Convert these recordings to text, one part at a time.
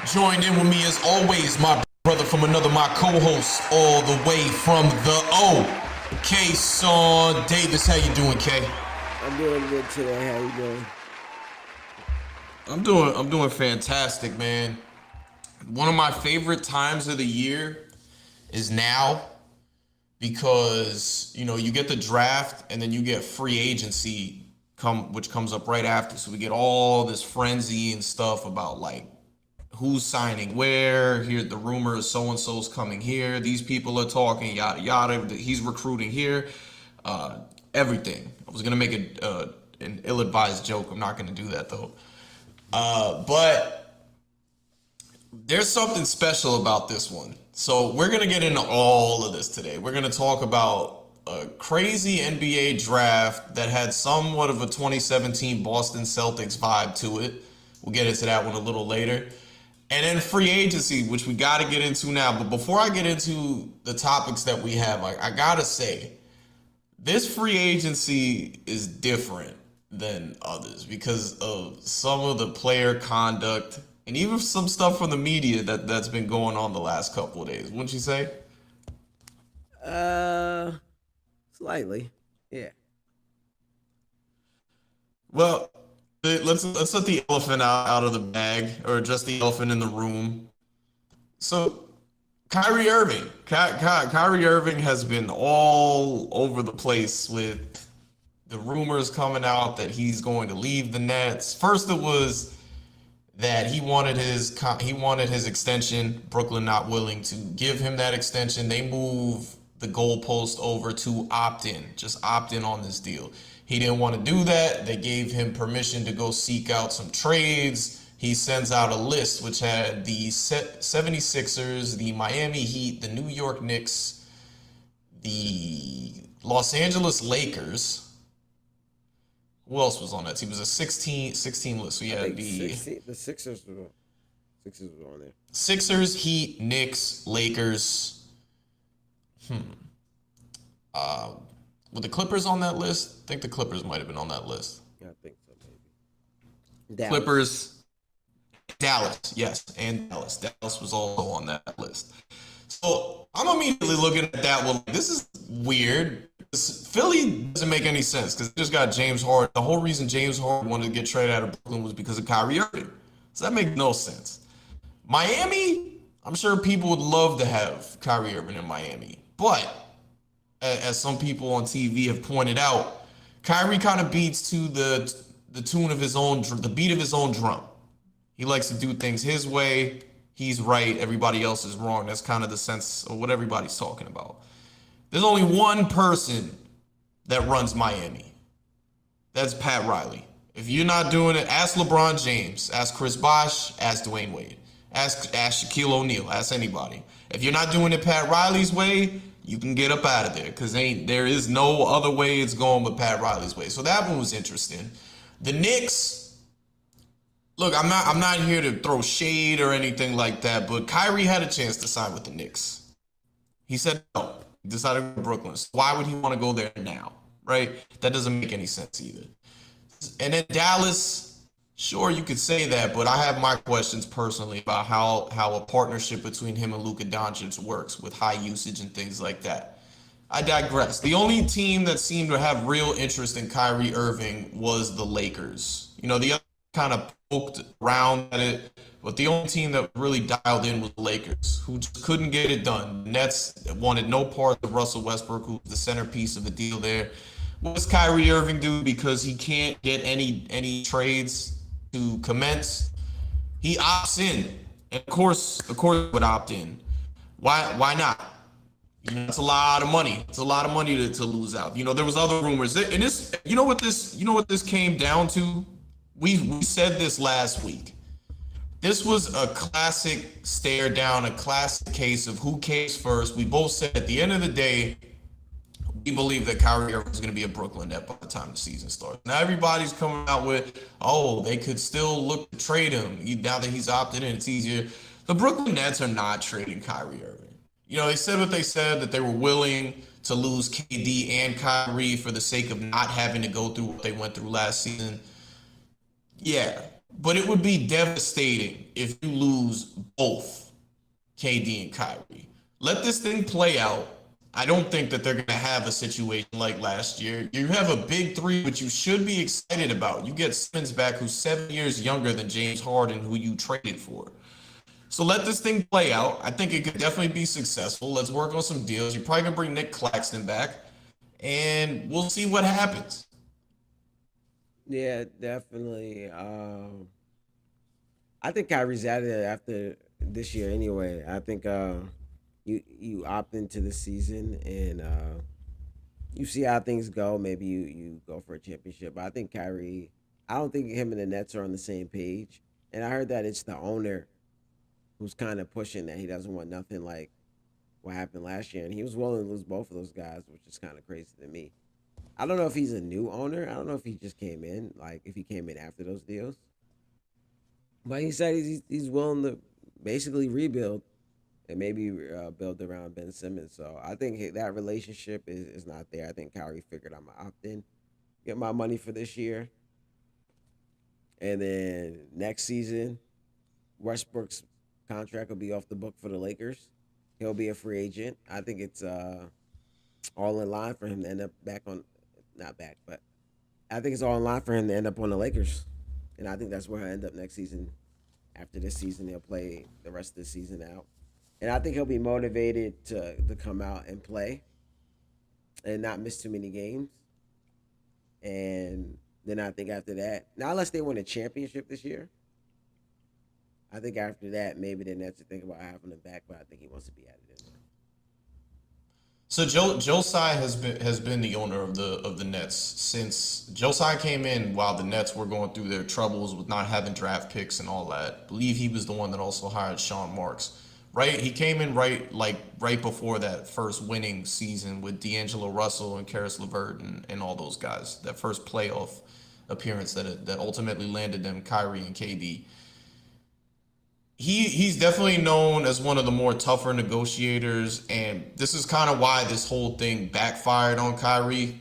Joined in with me as always, my brother from another, my co-host, all the way from the O, Kayson Davis. How you doing, Kay? I'm doing good today. How you doing? I'm doing fantastic, man. One of my favorite times of the year is now because you get the draft and then you get free agency which comes up right after. So we get all this frenzy and stuff about like who's signing where. Here, the rumor is so and so's coming here. These people are talking, yada yada. He's recruiting here. Uh, Everything. I was gonna make an ill-advised joke. I'm not gonna do that though. But there's something special about this one. So we're gonna get into all of this today. We're gonna talk about a crazy NBA draft that had somewhat of a 2017 Boston Celtics vibe to it. We'll get into that one a little later. And then free agency, which we got to get into now. But before I get into the topics that we have, I got to say, this free agency is different than others because of some of the player conduct and even some stuff from the media that's been going on the last couple of days. Wouldn't you say? Uh, Slightly. Yeah. Well, let's let the elephant out of the bag, or just the elephant in the room. So Kyrie Irving, Kyrie Irving has been all over the place with the rumors coming out that he's going to leave the Nets. First, it was that he wanted his extension. Brooklyn not willing to give him that extension. They move the goalpost over to opt in, just opt in on this deal. He didn't want to do that. They gave him permission to go seek out some trades. He sends out a list which had the 76ers, the Miami Heat, the New York Knicks, the Los Angeles Lakers. Who else was on that team? It was a 16 list. So you I had think the 16, the Sixers were on there. Sixers, Heat, Knicks, Lakers. Uh, were the Clippers on that list? I think the Clippers might have been on that list. Yeah, I think so, maybe. Dallas. Clippers, Dallas, yes, and Dallas. Dallas was also on that list. So I'm immediately looking at that one. This is weird. Philly doesn't make any sense because they just got James Harden. The whole reason James Harden wanted to get traded out of Brooklyn was because of Kyrie Irving. So that makes no sense. Miami, I'm sure people would love to have Kyrie Irving in Miami. But as some people on TV have pointed out, Kyrie kind of beats to the tune of his own, the beat of his own drum. He likes to do things his way. He's right. Everybody else is wrong. That's kind of the sense of what everybody's talking about. There's only one person that runs Miami. That's Pat Riley. If you're not doing it, ask LeBron James, ask Chris Bosh, ask Dwayne Wade, ask Shaquille O'Neal, ask anybody. If you're not doing it Pat Riley's way, you can get up out of there because there is no other way it's going but Pat Riley's way. So that one was interesting. The Knicks, look, I'm not here to throw shade or anything like that, but Kyrie had a chance to sign with the Knicks. He said no. He decided to go to Brooklyn. So why would he want to go there now? Right? That doesn't make any sense either. And then Dallas, sure, you could say that, but I have my questions personally about how a partnership between him and Luka Doncic works with high usage and things like that. I digress. The only team that seemed to have real interest in Kyrie Irving was the Lakers. The other kind of poked around at it, but the only team that really dialed in was the Lakers, who just couldn't get it done. The Nets wanted no part of Russell Westbrook, who was the centerpiece of the deal there. What does Kyrie Irving do because he can't get any trades to commence? He opts in, and of course would opt in. Why not? It's a lot of money. It's a lot of money to lose out. There was other rumors, and this. What this came down to. We said this last week. This was a classic stare down, a classic case of who came first. We both said at the end of the day, we believe that Kyrie Irving is going to be a Brooklyn Net by the time the season starts. Now everybody's coming out with, they could still look to trade him. Now that he's opted in, it's easier. The Brooklyn Nets are not trading Kyrie Irving. They said what they said, that they were willing to lose KD and Kyrie for the sake of not having to go through what they went through last season. Yeah, but it would be devastating if you lose both KD and Kyrie. Let this thing play out. I don't think that they're going to have a situation like last year. You have a big three, which you should be excited about. You get Simmons back, who's 7 years younger than James Harden, who you traded for. So let this thing play out. I think it could definitely be successful. Let's work on some deals. You're probably going to bring Nick Claxton back, and we'll see what happens. Yeah, definitely. I think Kyrie's out of there after this year anyway. I think you opt into the season and you see how things go. Maybe you go for a championship. But I think Kyrie. I don't think him and the Nets are on the same page. And I heard that it's the owner who's kind of pushing that he doesn't want nothing like what happened last year, and he was willing to lose both of those guys, which is kind of crazy to me. I don't know if he's a new owner. I don't know if he just came in, like if he came in after those deals. But he said he's willing to basically rebuild and maybe build around Ben Simmons. So I think that relationship is not there. I think Kyrie figured I'm gonna opt in, get my money for this year, and then next season, Westbrook's contract will be off the book for the Lakers. He'll be a free agent. I think it's all in line for him to end up back on, not back, but I think it's all in line for him to end up on the Lakers, and I think that's where he'll end up next season. After this season, he'll play the rest of the season out, and I think he'll be motivated to come out and play and not miss too many games. And then I think after that, not unless they win a championship this year, I think after that maybe the Nets to think about having him back. But I think he wants to be added in there. So Joe Tsai has been the owner of the Nets since Joe Tsai came in while the Nets were going through their troubles with not having draft picks and all that. I believe he was the one that also hired Sean Marks. Right, he came in right before that first winning season with D'Angelo Russell and Karis LeVert and all those guys. That first playoff appearance that ultimately landed them Kyrie and KD. He's definitely known as one of the more tougher negotiators, and this is kind of why this whole thing backfired on Kyrie.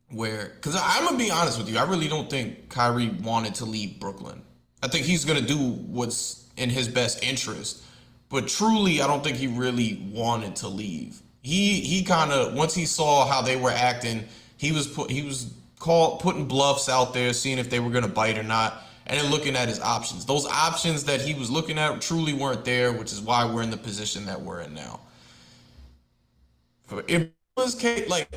Because I'm gonna be honest with you, I really don't think Kyrie wanted to leave Brooklyn. I think he's gonna do what's in his best interest, but truly, I don't think he really wanted to leave. He kind of once he saw how they were acting, he was putting bluffs out there, seeing if they were gonna bite or not, and then looking at his options. Those options that he was looking at truly weren't there, which is why we're in the position that we're in now. If it was like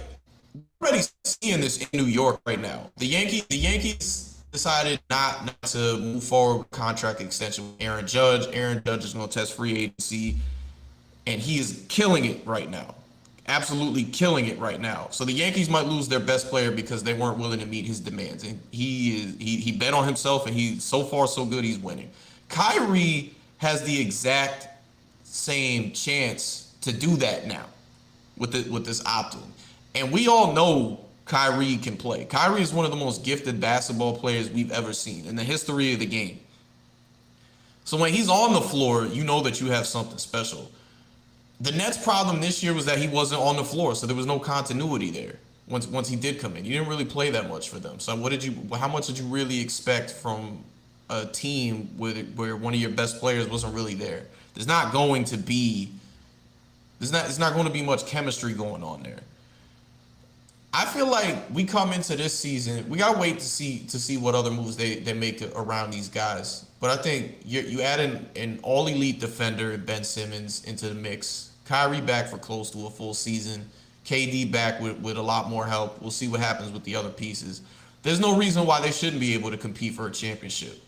already seeing this in New York right now. The Yankees decided not to move forward with contract extension with Aaron Judge. Aaron Judge is going to test free agency, and he is killing it right now. Absolutely killing it right now. So the Yankees might lose their best player because they weren't willing to meet his demands. And he bet on himself, and he's so far so good. He's winning. Kyrie has the exact same chance to do that now with this opt-in. And we all know Kyrie can play. Kyrie is one of the most gifted basketball players we've ever seen in the history of the game. So when he's on the floor, you know that you have something special. The Nets' problem this year was that he wasn't on the floor, so there was no continuity there. Once he did come in, you didn't really play that much for them. So how much did you really expect from a team where one of your best players wasn't really there? There's not going to be there's not going to be much chemistry going on there. I feel like we come into this season, we gotta wait to see what other moves they make around these guys. But I think you add an all elite defender, Ben Simmons, into the mix. Kyrie back for close to a full season. KD back with a lot more help. We'll see what happens with the other pieces. There's no reason why they shouldn't be able to compete for a championship.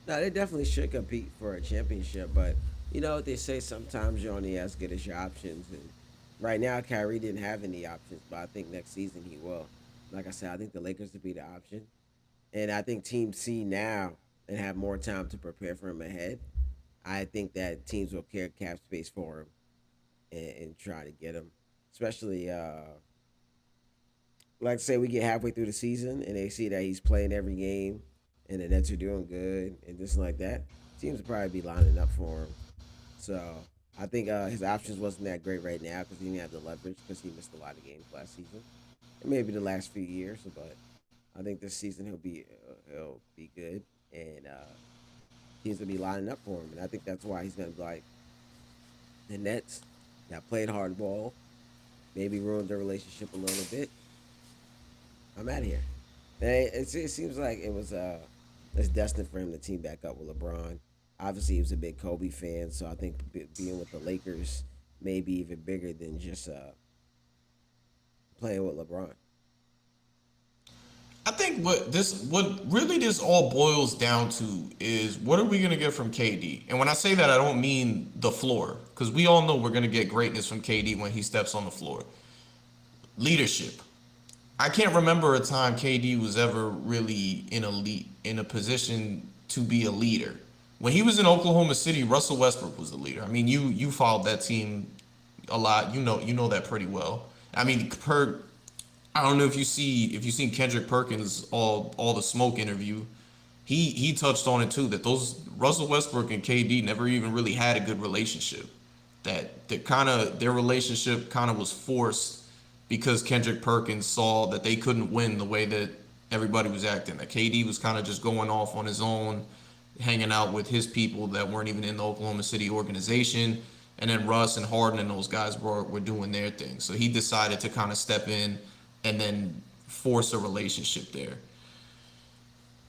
No, they definitely should compete for a championship, but you know what they say, sometimes you're only as good as your options. And right now, Kyrie didn't have any options, but I think next season he will. Like I said, I think the Lakers will be the option, and I think Team C now and have more time to prepare for him ahead. I think that teams will care cap space for him and try to get him, especially like say we get halfway through the season and they see that he's playing every game and the Nets are doing good and just like that, teams will probably be lining up for him. So I think his options wasn't that great right now because he didn't have the leverage because he missed a lot of games last season and maybe the last few years. But I think this season he'll be good. and teams will be lining up for him. And I think that's why he's going to be like the Nets that played hardball, maybe ruined their relationship a little bit. I'm out of here. And it seems like it's destined for him to team back up with LeBron. Obviously, he was a big Kobe fan, so I think being with the Lakers may be even bigger than just playing with LeBron. I think what really this all boils down to is what are we gonna get from KD? And when I say that, I don't mean the floor, because we all know we're gonna get greatness from KD when he steps on the floor. Leadership. I can't remember a time KD was ever really in a position to be a leader. When he was in Oklahoma City, Russell Westbrook was the leader. I mean, you followed that team a lot. You know that pretty well. I mean, per I don't know if you've seen Kendrick Perkins all the smoke interview. He touched on it too that those Russell Westbrook and KD never even really had a good relationship. That kind of their relationship kind of was forced because Kendrick Perkins saw that they couldn't win the way that everybody was acting. That KD was kind of just going off on his own, hanging out with his people that weren't even in the Oklahoma City organization. And then Russ and Harden and those guys were doing their thing. So he decided to kind of step in and then force a relationship there.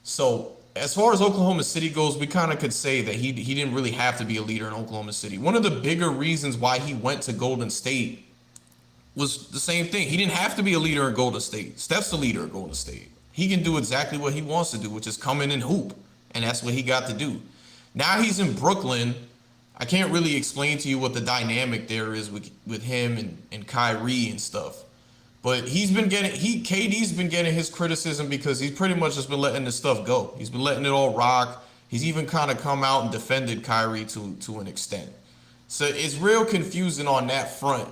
So as far as Oklahoma City goes, we kind of could say that he didn't really have to be a leader in Oklahoma City. One of the bigger reasons why he went to Golden State was the same thing. He didn't have to be a leader in Golden State. Steph's the leader in Golden State. He can do exactly what he wants to do, which is come in and hoop. And that's what he got to do. Now he's in Brooklyn. I can't really explain to you what the dynamic there is with him and Kyrie and stuff. But KD's been getting his criticism because he's pretty much just been letting this stuff go. He's been letting it all rock. He's even kind of come out and defended Kyrie to an extent. So it's real confusing on that front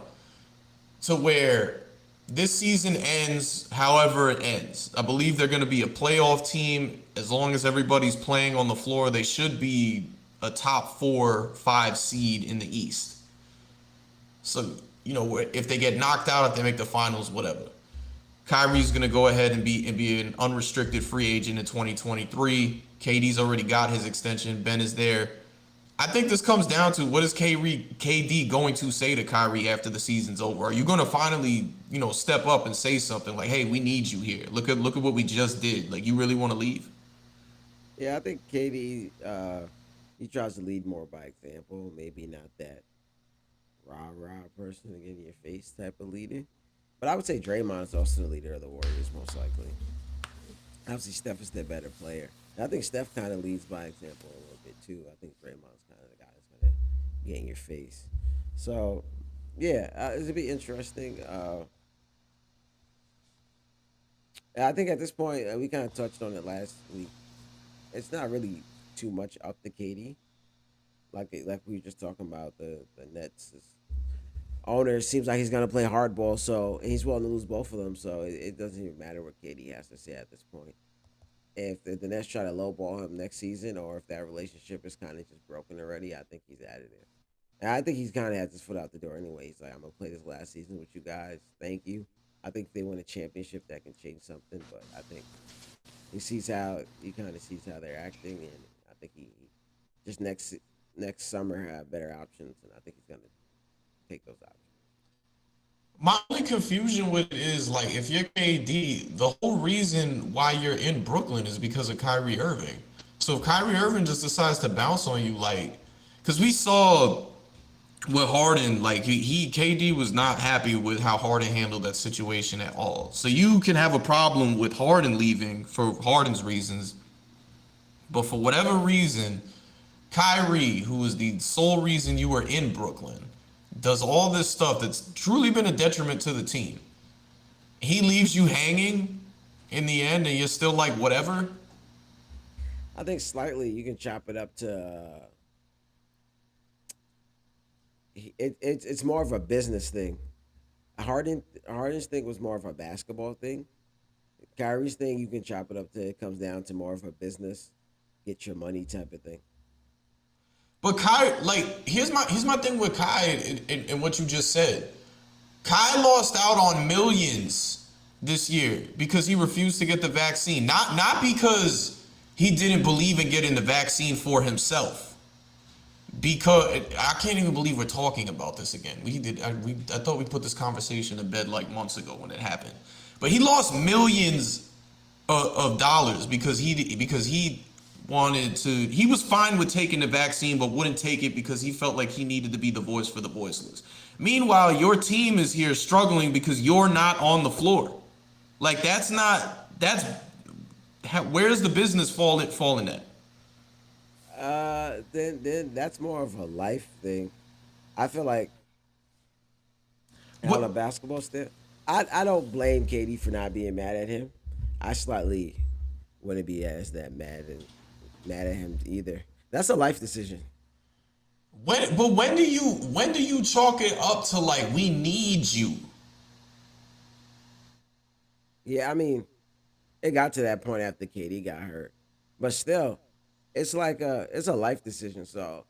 to where this season ends however it ends. I believe they're going to be a playoff team. As long as everybody's playing on the floor, they should be a top 4-5 seed in the East. So, if they get knocked out, if they make the finals, whatever. Kyrie's going to go ahead and be an unrestricted free agent in 2023. KD's already got his extension. Ben is there. I think this comes down to what is KD going to say to Kyrie after the season's over? Are you going to finally, step up and say something like, "Hey, we need you here. Look at what we just did. Like, you really want to leave?" Yeah, I think KD he tries to lead more by example. Maybe not that rah rah person to get in your face type of leader. But I would say Draymond's also the leader of the Warriors, most likely. Obviously, Steph is the better player. And I think Steph kind of leads by example a little bit too. I think Draymond's kind of the guy that's going to get in your face. So, yeah, it'll be interesting. I think at this point, we kind of touched on it last week. It's not really too much up to KD. Like we were just talking about the Nets owner seems like he's gonna play hardball, so and he's willing to lose both of them. So it doesn't even matter what KD has to say at this point. If the Nets try to lowball him next season, or if that relationship is kind of just broken already, I think he's out of there. And I think he's kind of has his foot out the door anyway. He's like, I'm gonna play this last season with you guys. Thank you. I think if they win a championship, that can change something. But I think he kind of sees how they're acting, and I think he just next summer have better options, and I think he's gonna take those options. My only confusion with it is like if you're KD, the whole reason why you're in Brooklyn is because of Kyrie Irving. So if Kyrie Irving just decides to bounce on you, like, because we saw with Harden, like KD was not happy with how Harden handled that situation at all. So you can have a problem with Harden leaving for Harden's reasons, but for whatever reason, Kyrie, who is the sole reason you were in Brooklyn, does all this stuff that's truly been a detriment to the team. He leaves you hanging in the end, and you're still like, whatever. I think slightly you can chop it up to it's more of a business thing. Harden's thing was more of a basketball thing. Kyrie's thing you can chop it up to it comes down to more of a business, get your money type of thing. But Kai, like, here's my thing with Kai and what you just said. Kai lost out on millions this year because he refused to get the vaccine. Not because he didn't believe in getting the vaccine for himself. Because I can't even believe we're talking about this again. I thought we put this conversation to bed like months ago when it happened. But he lost millions of dollars because he wanted to. He was fine with taking the vaccine, but wouldn't take it because he felt like he needed to be the voice for the voiceless. Meanwhile, your team is here struggling because you're not on the floor. Like that's not that's where's the business falling at? Then that's more of a life thing. I feel like on a What basketball step, I don't blame KD for not being mad at him. I slightly wouldn't be as that mad at him either. That's a life decision. when do you chalk it up to like we need you? Yeah, I mean, it got to that point after KD got hurt, but still, it's a life decision. So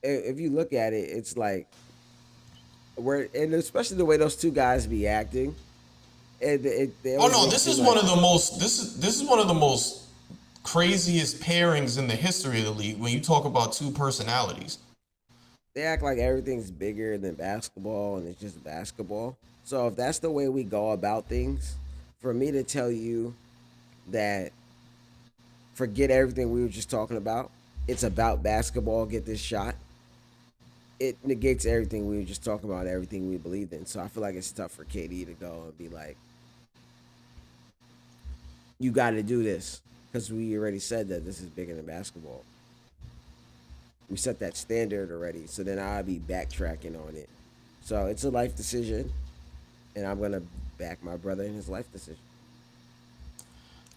if you look at it, it's like where and especially the way those two guys be acting, they Oh always no, make it seem like this is one of the most craziest pairings in the history of the league when you talk about two personalities. they act like everything's bigger than basketball and it's just basketball. So if that's the way we go about things, for me to tell you that forget everything we were just talking about, it's about basketball, get this shot, it negates everything we were just talking about, everything we believed in. So I feel like it's tough for KD to go and be like, you got to do this because we already said that this is bigger than basketball. We set that standard already. So then I'll be backtracking on it. So it's a life decision, and I'm gonna back my brother in his life decision.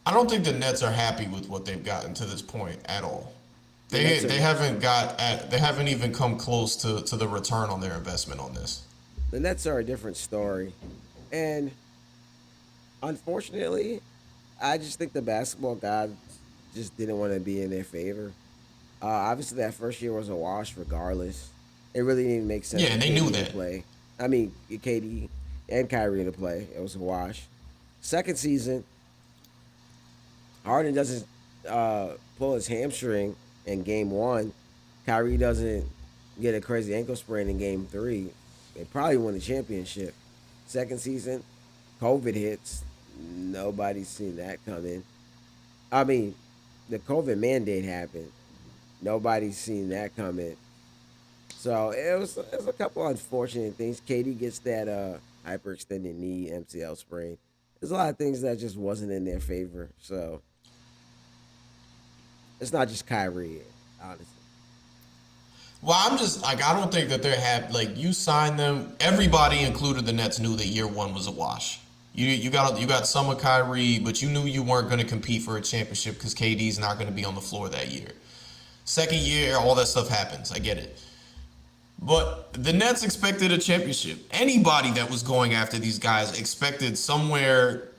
I don't think the Nets are happy with what they've gotten to this point at all. The They Nets they are haven't they haven't even come close to the return on their investment on this. the Nets are a different story, and unfortunately, I just think the basketball gods just didn't want to be in their favor. Obviously, that first year was a wash, regardless. It really didn't make sense Yeah, for and they knew KD to that. play. I mean, KD and Kyrie to play. It was a wash. Second season, Harden doesn't pull his hamstring in game one. Kyrie doesn't get a crazy ankle sprain in game three. They probably win the championship. Second season, COVID hits. Nobody's seen that coming. I mean, the COVID mandate happened. Nobody's seen that coming. So it was a couple unfortunate things. Katie gets that hyperextended knee MCL sprain. There's a lot of things that just wasn't in their favor. So it's not just Kyrie, honestly. Well, I'm just like I don't think that they're happy. Like you signed them, everybody, included the Nets, knew that year one was a wash. You got some of Kyrie, but you knew you weren't going to compete for a championship because KD's not going to be on the floor that year. Second year, all that stuff happens. I get it. But the Nets expected a championship. Anybody that was going after these guys expected somewhere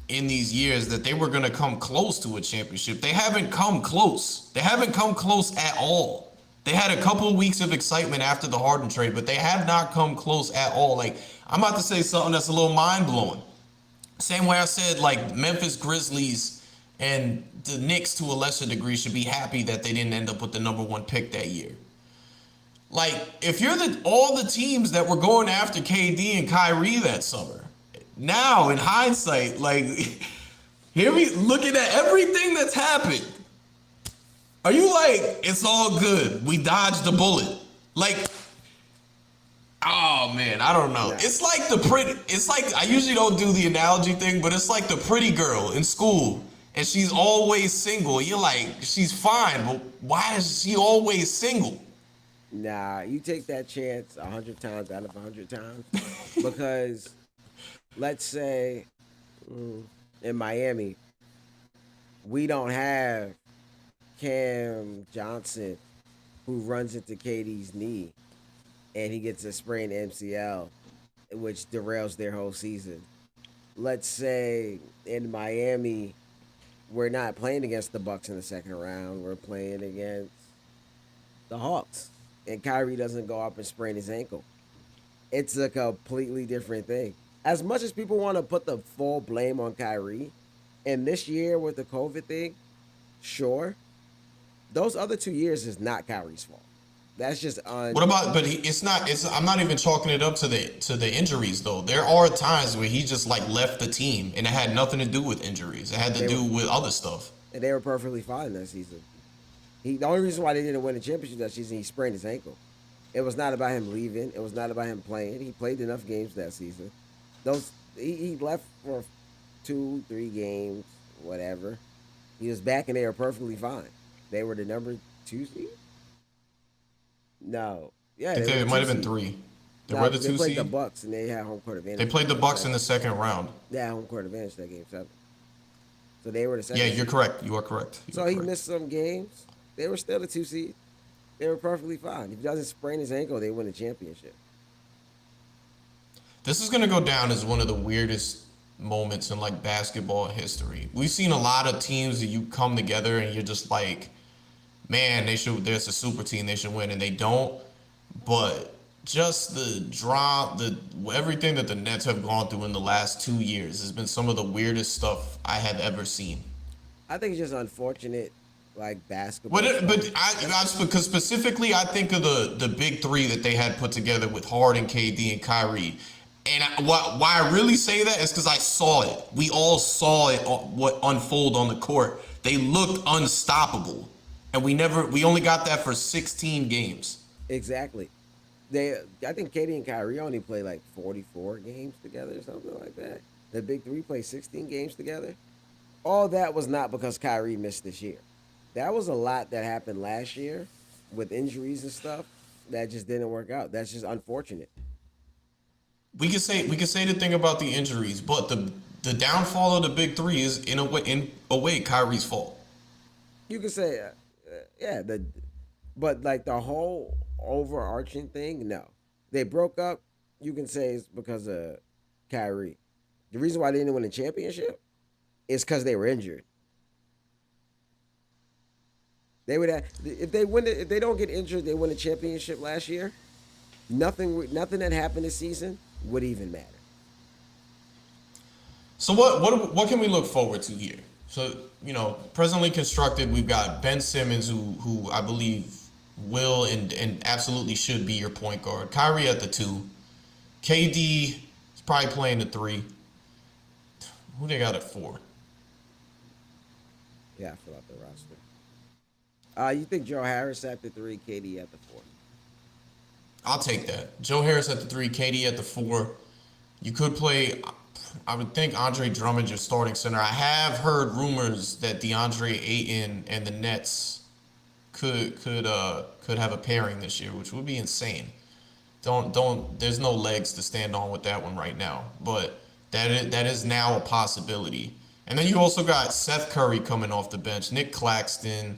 in these years that they were going to come close to a championship. They haven't come close. They haven't come close at all. They had a couple of weeks of excitement after the Harden trade, but they have not come close at all. Like, I'm about to say something that's a little mind blowing. Same way I said, like, Memphis Grizzlies and the Knicks to a lesser degree should be happy that they didn't end up with the number one pick that year. Like, if you're all the teams that were going after KD and Kyrie that summer, now in hindsight, like, here we looking at everything that's happened. Are you like, it's all good? We dodged the bullet. Like, oh man, I don't know. Nah, It's like it's like, I usually don't do the analogy thing, but it's like the pretty girl in school and she's always single. You're like, she's fine, but why is she always single? nah, you take that chance 100 times out of 100 times because let's say in Miami we don't have Cam Johnson who runs into KD's knee and he gets a sprained MCL, which derails their whole season. Let's say in Miami, we're not playing against the Bucks in the second round. We're playing against the Hawks, and Kyrie doesn't go up and sprain his ankle. It's a completely different thing. As much as people want to put the full blame on Kyrie, and this year with the COVID thing, Sure, those other 2 years is not Kyrie's fault. That's just What on. about? But it's not. It's. I'm not even chalking it up to the injuries though. There are times where he just like left the team, and it had nothing to do with injuries. It had to They were do with other stuff. and they were perfectly fine that season. The only reason why they didn't win the championship that season, he sprained his ankle. It was not about him leaving. It was not about him playing. He played enough games that season. He left for 2, 3 games, whatever. He was back and they were perfectly fine. They were the number 2 seed. No, I yeah, think they were the it might two have been seed. three. They No, were the because they two played the seed. Bucks and they had home court They advantage played that the game Bucks in seven. the second round. They had home court advantage that game seven. So they were the Yeah, second you're seed. correct. You are correct. You are So he correct. missed some games. They were still the 2 seed. They were perfectly fine. If he doesn't sprain his ankle, they win the championship. This is gonna go down as one of the weirdest moments in like basketball history. We've seen a lot of teams that you come together and you're just like, man, they should. There's a super team. They should win, and they don't. But just the drop, the everything that the Nets have gone through in the last 2 years has been some of the weirdest stuff I have ever seen. I think it's just unfortunate, like But basketball it, stuff. but because specifically I think of the big three that they had put together with Harden, KD, and Kyrie. And why I really say that is because I saw it. We all saw it what unfold on the court. They looked unstoppable, and we only got that for 16 games. Exactly. I think Katie and Kyrie only play like 44 games together or something like that. The big three play 16 games together. All that was not because Kyrie missed this year. That was a lot that happened last year with injuries and stuff that just didn't work out. That's just unfortunate. We could say the thing about the injuries, but the downfall of the big three is in a way Kyrie's fault. You could say, yeah, but like the whole overarching thing, no. They broke up. You can say it's because of Kyrie. The reason why they didn't win the championship is because they were injured. They would have if they win it, if they don't get injured, they win the championship last year. Nothing that happened this season would even matter. So what can we look forward to here? So presently constructed, we've got Ben Simmons, who I believe will and absolutely should be your point guard. Kyrie at the two, KD is probably playing the three. Who they got at four? Yeah, I fill out the roster. You think Joe Harris at the three, KD at the four? I'll take that. Joe Harris at the three, KD at the four. You could play. I would think Andre Drummond your starting center. I have heard rumors that DeAndre Ayton and the Nets could have a pairing this year, which would be insane. Don't. There's no legs to stand on with that one right now, but that is now a possibility. And then you also got Seth Curry coming off the bench, Nick Claxton.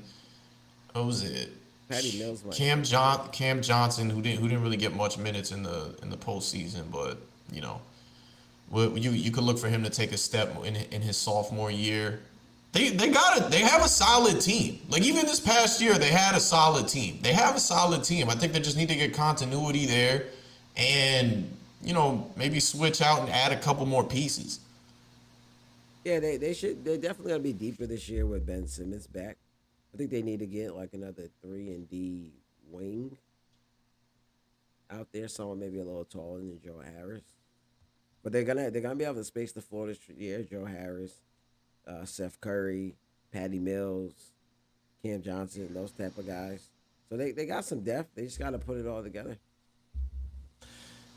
What was it? Patty Mills might Cam play. Cam Johnson, who didn't really get much minutes in the postseason, but you know, you could look for him to take a step in his sophomore year. They got it. They have a solid team. Like even this past year, they had a solid team. They have a solid team. I think they just need to get continuity there, and maybe switch out and add a couple more pieces. Yeah, they should. They're definitely gonna be deeper this year with Ben Simmons back. I think they need to get like another 3 and D wing out there, someone maybe a little taller than Joe Harris. But they're gonna be able to space the floor this year. Joe Harris, Seth Curry, Patty Mills, Cam Johnson, those type of guys. So they got some depth. They just got to put it all together.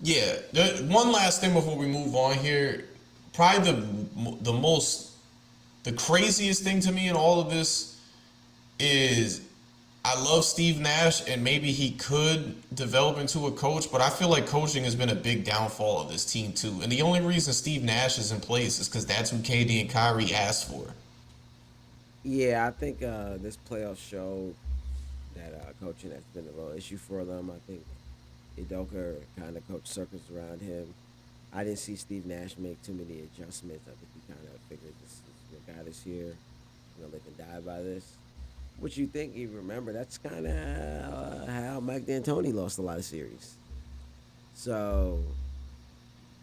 Yeah. One last thing before we move on here. Probably the craziest thing to me in all of this is I love Steve Nash and maybe he could develop into a coach, but I feel like coaching has been a big downfall of this team too. And the only reason Steve Nash is in place is because that's who KD and Kyrie asked for. Yeah, I think this playoff showed that coaching has been a real issue for them. I think Idoka kind of coached circles around him. I didn't see Steve Nash make too many adjustments. I think he kind of figured this is what got us here. We're gonna live and die by this. What you think? You remember that's kind of how Mike D'Antoni lost a lot of series. So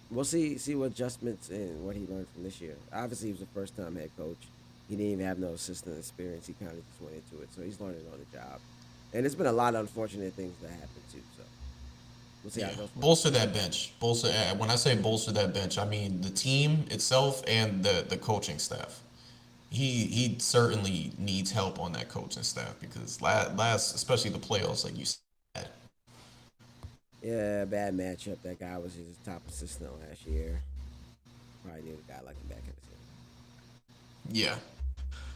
we'll see what adjustments and what he learned from this year. Obviously, he was a first time head coach. He didn't even have no assistant experience. He kind of just went into it, so he's learning on the job. And it's been a lot of unfortunate things that happen too. So we'll see how Yeah, it goes for him. bolster that bench. Bolster. When I say bolster that bench, I mean the team itself and the coaching staff. He certainly needs help on that coaching staff because last especially the playoffs, like you said. Yeah, bad matchup. That guy was his top assistant last year. Probably need a guy like him back in his team. Yeah.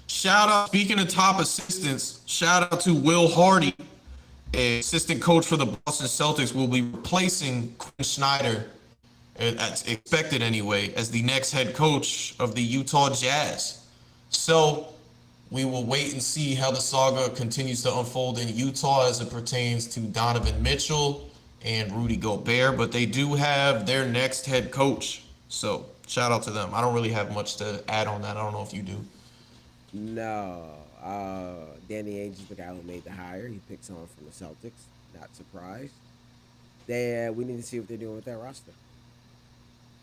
Shout out. Speaking of top assistants, shout out to Will Hardy, assistant coach for the Boston Celtics, will be replacing Quinn Snyder, as expected anyway, as the next head coach of the Utah Jazz. So we will wait and see how the saga continues to unfold in Utah as it pertains to Donovan Mitchell and Rudy Gobert, but they do have their next head coach. So shout out to them. I don't really have much to add on that. I don't know if you do. No, Danny Ainge is the guy who made the hire. He picked someone from the Celtics. Not surprised. We need to see what they're doing with that roster.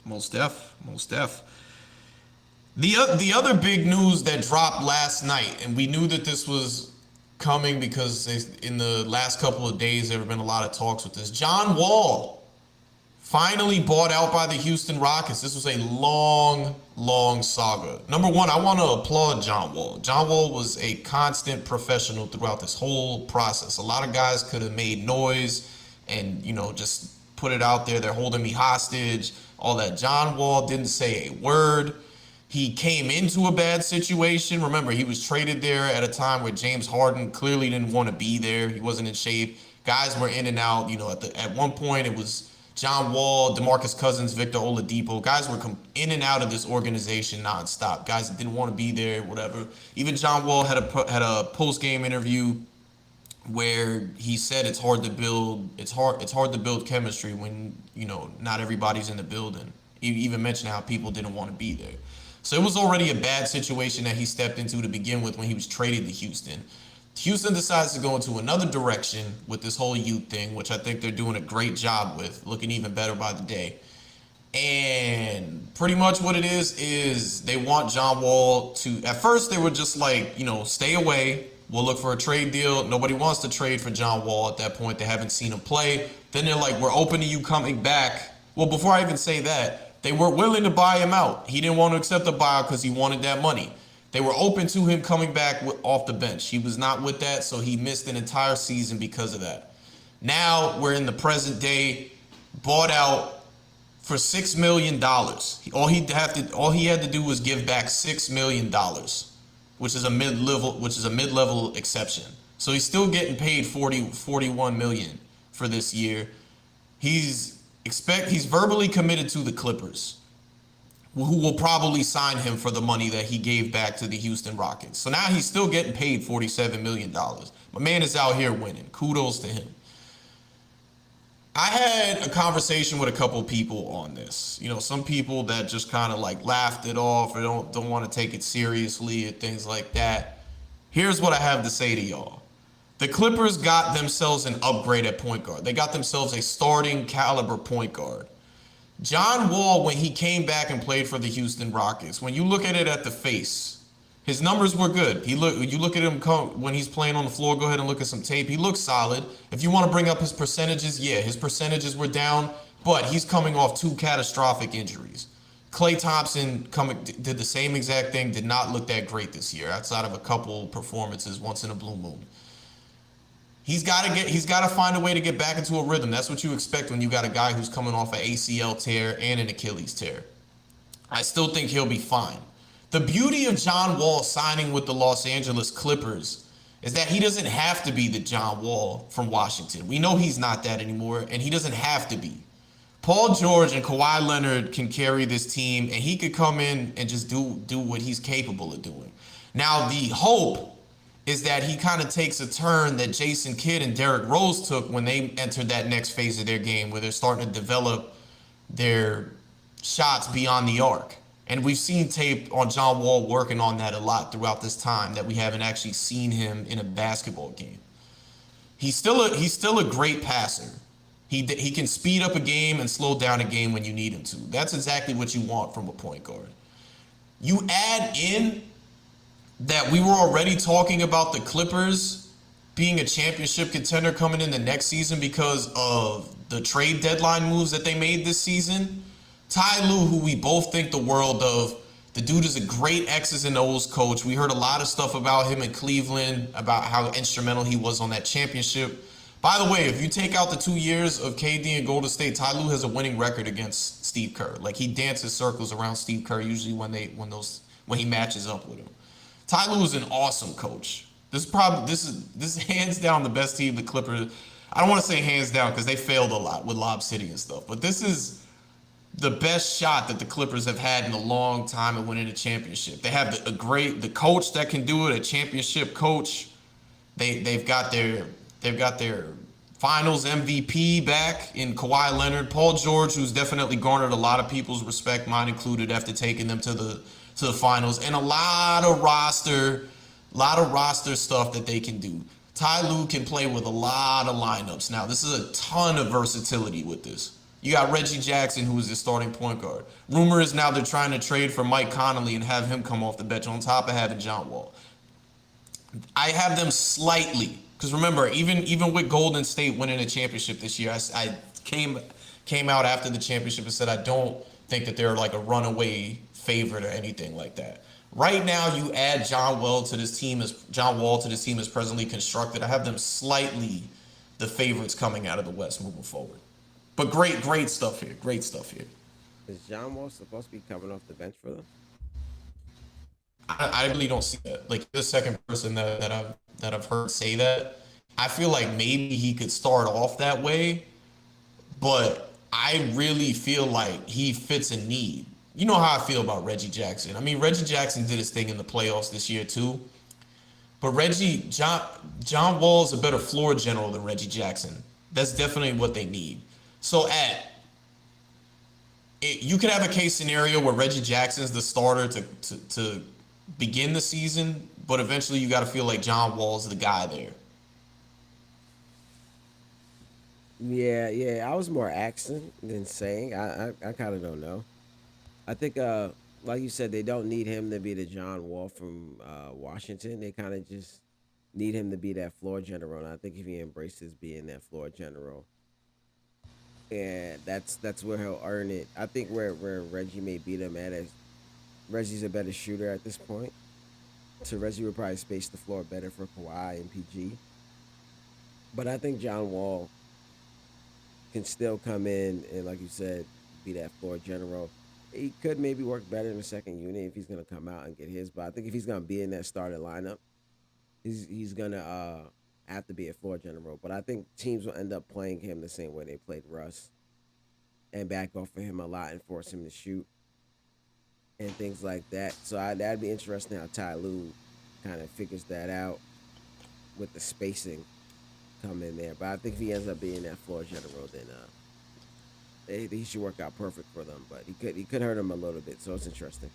Most def. The other big news that dropped last night, and we knew that this was coming because in the last couple of days there have been a lot of talks with this. John Wall finally bought out by the Houston Rockets. This was a long saga. Number one, I want to applaud John Wall. John Wall was a constant professional throughout this whole process. A lot of guys could have made noise and, just put it out there. They're holding me hostage, all that. John Wall didn't say a word. He came into a bad situation. Remember, he was traded there at a time where James Harden clearly didn't want to be there. He wasn't in shape. Guys were in and out. At one point it was John Wall, DeMarcus Cousins, Victor Oladipo. Guys were in and out of this organization nonstop. Guys that didn't want to be there, whatever. Even John Wall had a post game interview where he said it's hard to build chemistry when not everybody's in the building. He even mentioned how people didn't want to be there. So it was already a bad situation that he stepped into to begin with when he was traded to Houston. Houston decides to go into another direction with this whole youth thing, which I think they're doing a great job with, looking even better by the day. And pretty much what it is they want John Wall to, at first they were just like, stay away. We'll look for a trade deal. Nobody wants to trade for John Wall at that point. They haven't seen him play. Then they're like, we're open to you coming back. Well, before I even say that, they were willing to buy him out. He didn't want to accept the buyout because he wanted that money. They were open to him coming back off the bench. He was not with that, so he missed an entire season because of that. Now we're in the present day, bought out for $6 million. All he had to do was give back $6 million, which is a mid-level exception. So he's still getting paid 41 million for this year. He's verbally committed to the Clippers, who will probably sign him for the money that he gave back to the Houston Rockets. So now he's still getting paid $47 million. My man is out here winning. Kudos to him. I had a conversation with a couple of people on this. Some people that just kind of like laughed it off or don't want to take it seriously and things like that. Here's what I have to say to y'all. The Clippers got themselves an upgrade at point guard. They got themselves a starting caliber point guard. John Wall, when he came back and played for the Houston Rockets, when you look at it at the face, his numbers were good. You look at him when he's playing on the floor, go ahead and look at some tape. He looks solid. If you want to bring up his percentages, yeah, his percentages were down, but he's coming off 2 catastrophic injuries. Klay Thompson did the same exact thing, did not look that great this year, outside of a couple performances once in a blue moon. He's got to find a way to get back into a rhythm. That's what you expect when you got a guy who's coming off an ACL tear and an Achilles tear. I still think he'll be fine. The beauty of John Wall signing with the Los Angeles Clippers is that he doesn't have to be the John Wall from Washington. We know he's not that anymore, and he doesn't have to be. Paul George and Kawhi Leonard can carry this team, and he could come in and just do what he's capable of doing. Now, the hope is that he kind of takes a turn that Jason Kidd and Derrick Rose took when they entered that next phase of their game, where they're starting to develop their shots beyond the arc. And we've seen tape on John Wall working on that a lot throughout this time that we haven't actually seen him in a basketball game. He's still a great passer. He can speed up a game and slow down a game when you need him to. That's exactly what you want from a point guard. You add in that we were already talking about the Clippers being a championship contender coming in the next season because of the trade deadline moves that they made this season. Ty Lue, who we both think the world of, the dude is a great X's and O's coach. We heard a lot of stuff about him in Cleveland, about how instrumental he was on that championship. By the way, if you take out the 2 years of KD and Golden State, Ty Lue has a winning record against Steve Kerr. Like he dances circles around Steve Kerr usually when he matches up with him. Ty Lue is an awesome coach. This is hands down the best team the Clippers. I don't want to say hands down because they failed a lot with Lob City and stuff, but this is the best shot that the Clippers have had in a long time at winning a championship. They have the coach that can do it, a championship coach. They've got their Finals MVP back in Kawhi Leonard, Paul George, who's definitely garnered a lot of people's respect, mine included, after taking them to the finals, and a lot of roster stuff that they can do. Ty Lue can play with a lot of lineups. Now, this is a ton of versatility with this. You got Reggie Jackson, who is the starting point guard. Rumor is now they're trying to trade for Mike Conley and have him come off the bench on top of having John Wall. I have them slightly, because remember, even with Golden State winning a championship this year, I came out after the championship and said I don't think that they're like a runaway favorite or anything like that. Right now, you add John Wall to this team as presently constructed. I have them slightly the favorites coming out of the West moving forward. But great stuff here. Great stuff here. Is John Wall supposed to be coming off the bench for them? I really don't see that. Like the second person that I've heard say that. I feel like maybe he could start off that way, but I really feel like he fits a need. You know how I feel about Reggie Jackson. I mean, Reggie Jackson did his thing in the playoffs this year too. But John Wall is a better floor general than Reggie Jackson. That's definitely what they need. So you could have a case scenario where Reggie Jackson's the starter to begin the season, but eventually you got to feel like John Wall's the guy there. Yeah. I was more asking than saying. I kind of don't know. I think, like you said, they don't need him to be the John Wall from Washington. They kind of just need him to be that floor general. And I think if he embraces being that floor general, and that's where he'll earn it. I think where Reggie may beat him at is Reggie's a better shooter at this point. So Reggie would probably space the floor better for Kawhi and PG. But I think John Wall can still come in and, like you said, be that floor general. He could maybe work better in the second unit if he's going to come out and get his. But I think if he's going to be in that starting lineup, he's going to have to be a floor general. But I think teams will end up playing him the same way they played Russ and back off of him a lot and force him to shoot and things like that. So that'd be interesting how Ty Lue kind of figures that out with the spacing come in there. But I think if he ends up being that floor general, then he should work out perfect for them. But he could hurt him a little bit. So it's interesting.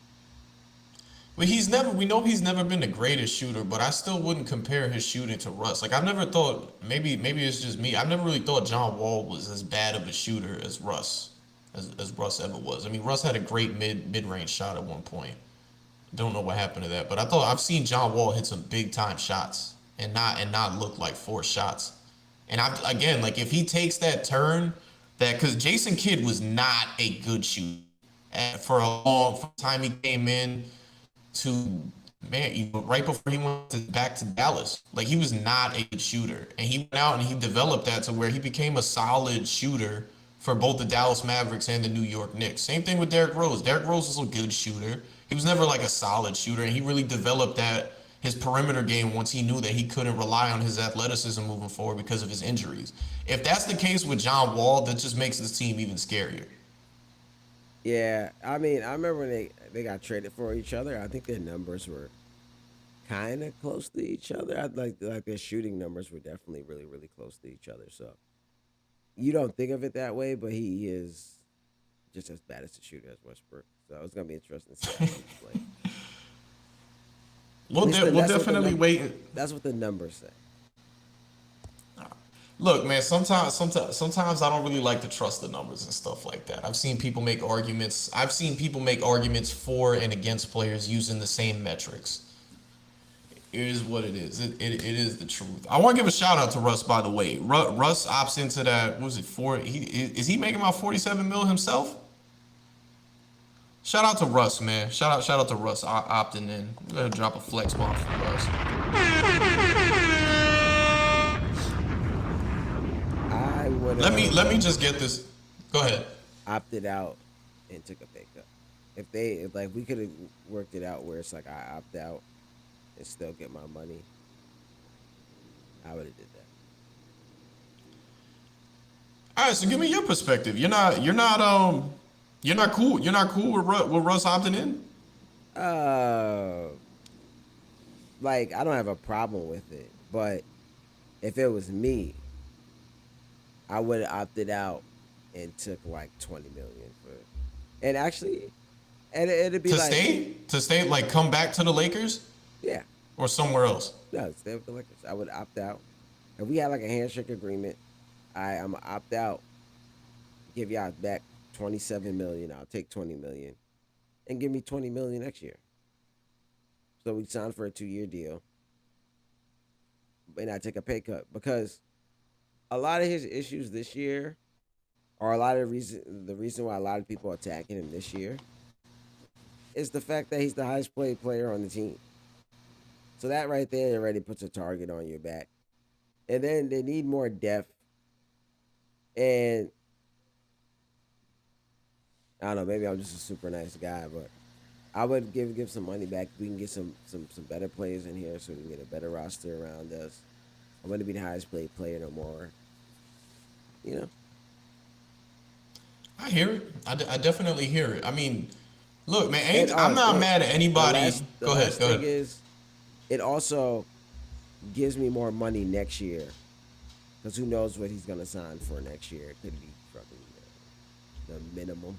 But we know he's never been the greatest shooter, but I still wouldn't compare his shooting to Russ. Like I've never thought, maybe it's just me. I've never really thought John Wall was as bad of a shooter as Russ ever was. I mean, Russ had a great mid range shot at one point. Don't know what happened to that, but I've seen John Wall hit some big time shots and not look like forced shots. And again, like if he takes that turn, because Jason Kidd was not a good shooter for a long time. He came in to right before he back to Dallas. Like he was not a good shooter, and he went out and he developed that to where he became a solid shooter for both the Dallas Mavericks and the New York Knicks. Same thing with Derrick Rose. Derrick Rose was a good shooter. He was never like a solid shooter, and he really developed his perimeter game once he knew that he couldn't rely on his athleticism moving forward because of his injuries. If that's the case with John Wall, that just makes this team even scarier. Yeah, I mean, I remember when they got traded for each other. I think their numbers were kind of close to each other. I'd like their shooting numbers were definitely really really close to each other. So you don't think of it that way, but he is just as bad as a shooter as Westbrook. So it's gonna be interesting to see how he play. We'll definitely wait. That's what the numbers say. Look, man. Sometimes I don't really like to trust the numbers and stuff like that. I've seen people make arguments. For and against players using the same metrics. It is what it is. It is the truth. I want to give a shout out to Russ, by the way. Russ opts into that. What was it for? Is he making about 47 mil himself? Shout out to Russ, man. Shout out to Russ opting in. We're gonna drop a flex bomb for Russ. I would Let me just get this. Go ahead. opted out and took a pay cut. If like we could have worked it out where it's like I opt out and still get my money, I would have did All right, so give me your perspective. You're not cool. You're not cool with Russ opting in. that. Like I don't have a problem with it, but if it was me, I would have opted out and took like 20 million for it. And actually, and it'd be To like, stay? To stay, like, come back to the Lakers yeah, or somewhere else? no, stay with the Lakers. I would opt out. If we had like a handshake agreement, I'm gonna opt out, give y'all back 27 million. I'll take 20 million, and give me 20 million next year. So we signed for a 2-year deal, and I take a pay cut because a lot of his issues this year, or a lot of the reason why a lot of people are attacking him this year, is the fact that he's the highest paid player on the team. So that right there already puts a target on your back. And then they need more depth. And I don't know, maybe I'm just a super nice guy, but I would give some money back. We can get some better players in here so we can get a better roster around us. I want to be the highest paid player no more. You know? I hear it. I definitely hear it. I mean, look, man, And I'm not mad at anybody. the Go ahead. last Go thing ahead. is, it also gives me more money next year. Because who knows what he's going to sign for next year. It could be fucking the minimum.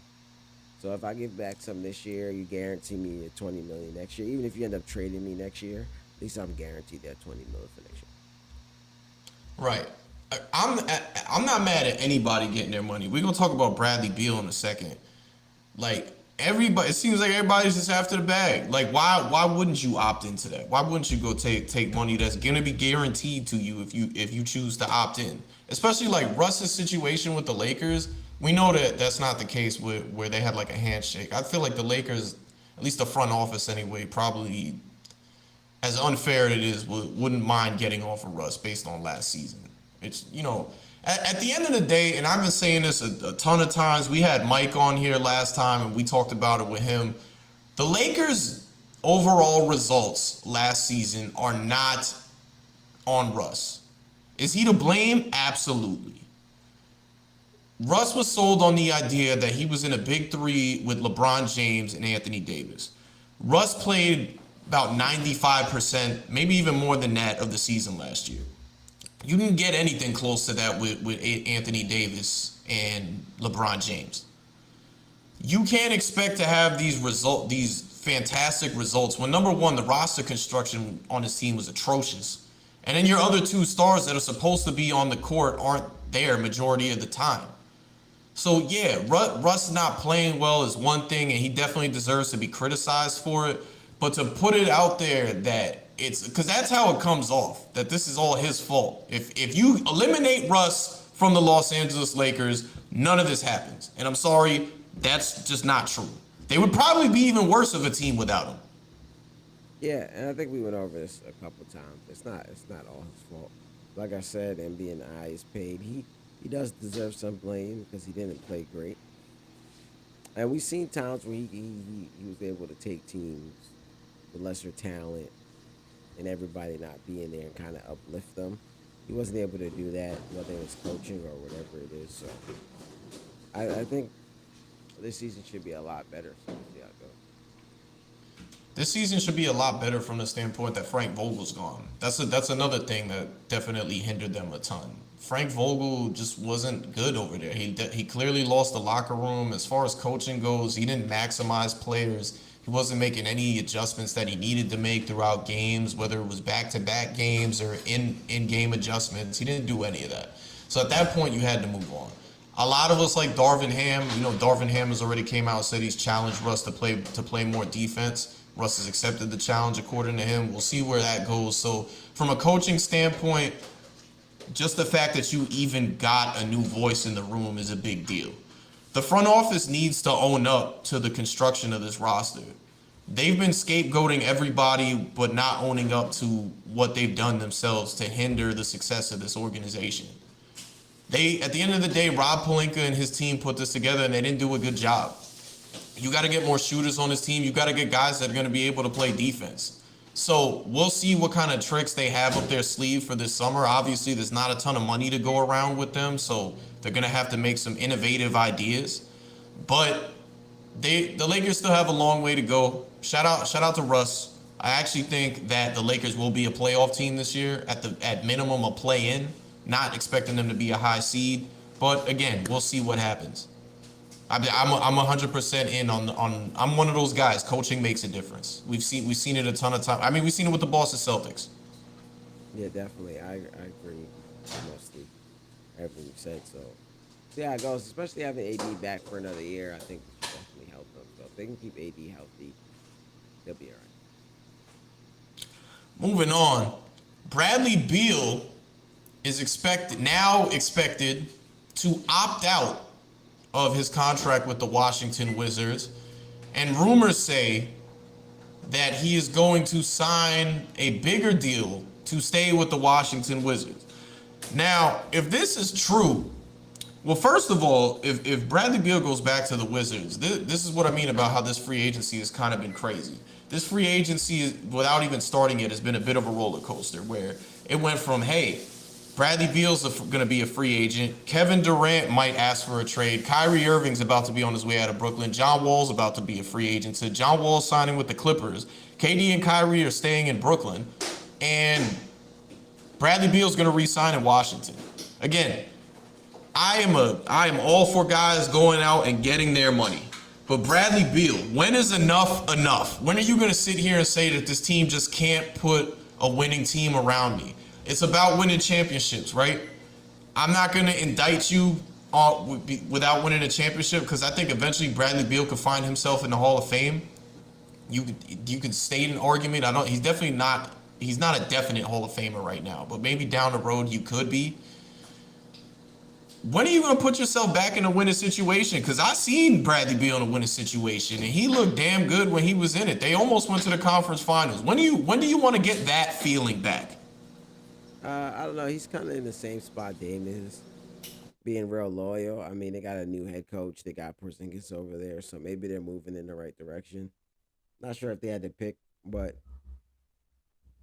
So if I give back some this year, you guarantee me a 20 million next year. Even if you end up trading me next year, at least I'm guaranteed that 20 million for next year. Right. I'm not mad at anybody getting their money. We're gonna talk about Bradley Beal in a second. Like everybody, it seems like everybody's just after the bag. Like why wouldn't you opt into that? Why wouldn't you go take money that's gonna be guaranteed to you if you choose to opt in? Especially like Russ's situation with the Lakers. We know that that's not the case with where they had like a handshake. I feel like the Lakers, at least the front office anyway, probably, as unfair as it is, wouldn't mind getting off of Russ based on last season. It's, at the end of the day, and I've been saying this a ton of times, we had Mike on here last time and we talked about it with him. The Lakers' overall results last season are not on Russ. Is he to blame? Absolutely. Russ was sold on the idea that he was in a big three with LeBron James and Anthony Davis. Russ played about 95%, maybe even more than that, of the season last year. You didn't get anything close to that with Anthony Davis and LeBron James. You can't expect to have these fantastic results when, number one, the roster construction on his team was atrocious. And then your other two stars that are supposed to be on the court aren't there majority of the time. So yeah, Russ not playing well is one thing, and he definitely deserves to be criticized for it. But to put it out there that it's because that's how it comes off, that this is all his fault. If you eliminate Russ from the Los Angeles Lakers, none of this happens. And I'm sorry, that's just not true. They would probably be even worse of a team without him. Yeah, and I think we went over this a couple times. It's not all his fault. Like I said, MBNI is paid. He does deserve some blame because he didn't play great. And we've seen times where he was able to take teams with lesser talent and everybody not being there and kind of uplift them. He wasn't able to do that, whether it was coaching or whatever it is. So I think this season should be a lot better. So we'll see how it goes. This season should be a lot better from the standpoint that Frank Vogel's gone. That's another thing that definitely hindered them a ton. Frank Vogel just wasn't good over there. He clearly lost the locker room. As far as coaching goes, he didn't maximize players. He wasn't making any adjustments that he needed to make throughout games, whether it was back-to-back games or in-game adjustments. He didn't do any of that. So at that point, you had to move on. A lot of us like Darvin Ham. Darvin Ham has already came out and said he's challenged Russ to play more defense. Russ has accepted the challenge according to him. We'll see where that goes. So from a coaching standpoint, just the fact that you even got a new voice in the room is a big deal. The front office needs to own up to the construction of this roster. They've been scapegoating everybody, but not owning up to what they've done themselves to hinder the success of this organization. At the end of the day, Rob Pelinka and his team put this together and they didn't do a good job. You got to get more shooters on this team. You got to get guys that are going to be able to play defense. So we'll see what kind of tricks they have up their sleeve for this summer. Obviously, there's not a ton of money to go around with them, so they're going to have to make some innovative ideas. But the Lakers still have a long way to go. Shout out to Russ. I actually think that the Lakers will be a playoff team this year, at minimum a play-in. Not expecting them to be a high seed, but again, we'll see what happens. I'm 100% in on. I'm one of those guys. Coaching makes a difference. We've seen it a ton of times. I mean, we've seen it with the Boston Celtics. Yeah, definitely. I agree with mostly everything you said. So see how it goes, especially having AD back for another year. I think it should definitely help them. So if they can keep AD healthy, they'll be all right. Moving on, Bradley Beal is expected to opt out of his contract with the Washington Wizards, and rumors say that he is going to sign a bigger deal to stay with the Washington Wizards. Now, if this is true, well, first of all, if Bradley Beal goes back to the Wizards, this is what I mean about how this free agency has kind of been crazy. This free agency, without even starting it, has been a bit of a roller coaster where it went from, hey, Bradley Beal's going to be a free agent. Kevin Durant might ask for a trade. Kyrie Irving's about to be on his way out of Brooklyn. John Wall's about to be a free agent. So John Wall's signing with the Clippers. KD and Kyrie are staying in Brooklyn. And Bradley Beal's going to re-sign in Washington. Again, I am all for guys going out and getting their money. But Bradley Beal, when is enough enough? When are you going to sit here and say that this team just can't put a winning team around me? It's about winning championships, right? I'm not going to indict you without winning a championship because I think eventually Bradley Beal could find himself in the Hall of Fame. You could state an argument. He's definitely not. He's not a definite Hall of Famer right now, but maybe down the road you could be. When are you going to put yourself back in a winning situation? Because I seen Bradley Beal in a winning situation, and he looked damn good when he was in it. They almost went to the conference finals. When do you want to get that feeling back? I don't know. He's kind of in the same spot Dame is, being real loyal. I mean, they got a new head coach. They got Porzingis over there, so maybe they're moving in the right direction. Not sure if they had to pick, but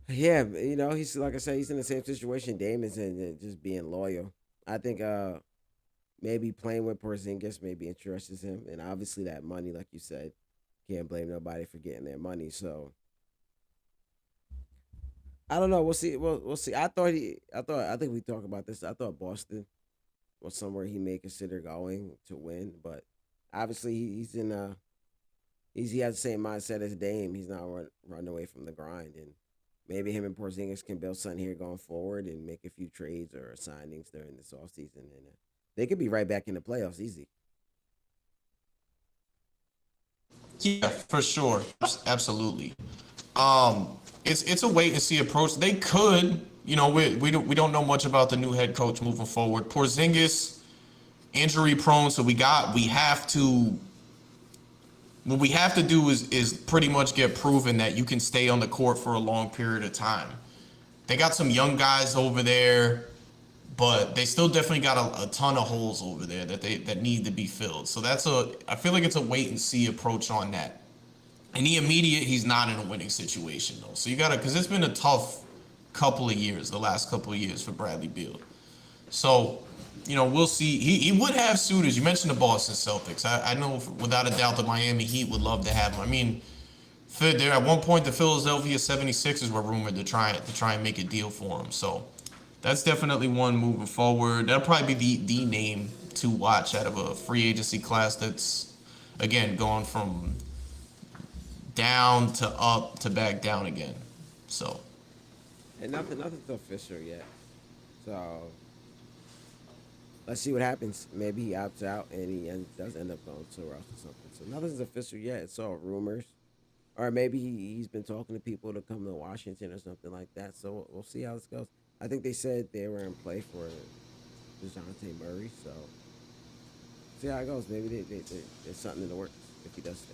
yeah, he's like I said, he's in the same situation Dame is in, just being loyal. I think maybe playing with Porzingis maybe interests him, and obviously that money, like you said, can't blame nobody for getting their money. So I don't know. We'll see. We'll see. I think we talked about this. I thought Boston was somewhere he may consider going to win, but obviously he's in he has the same mindset as Dame. He's not running away from the grind, and maybe him and Porzingis can build something here going forward and make a few trades or signings during this offseason, and they could be right back in the playoffs easy. Yeah, for sure. Absolutely. It's a wait and see approach. They could, we don't know much about the new head coach moving forward. Porzingis injury prone, so we have to. What we have to do is pretty much get proven that you can stay on the court for a long period of time. They got some young guys over there, but they still definitely got a ton of holes over there that need to be filled. So I feel like it's a wait and see approach on that. In the immediate, he's not in a winning situation though. So because it's been a tough the last couple of years for Bradley Beal. So, we'll see. He would have suitors. You mentioned the Boston Celtics. I know without a doubt the Miami Heat would love to have him. I mean, there at one point the Philadelphia 76ers were rumored to try and make a deal for him. So that's definitely one moving forward. That'll probably be the name to watch out of a free agency class that's, again, going from down to up to back down again. So. And nothing's official yet. So let's see what happens. Maybe he opts out and he does end up going somewhere else or something. So nothing's official yet. It's all rumors. or maybe he's been talking to people to come to Washington or something like that. So we'll see how this goes. I think they said they were in play for Dejounte Murray. So see how it goes. Maybe there's something in the works if he does stay.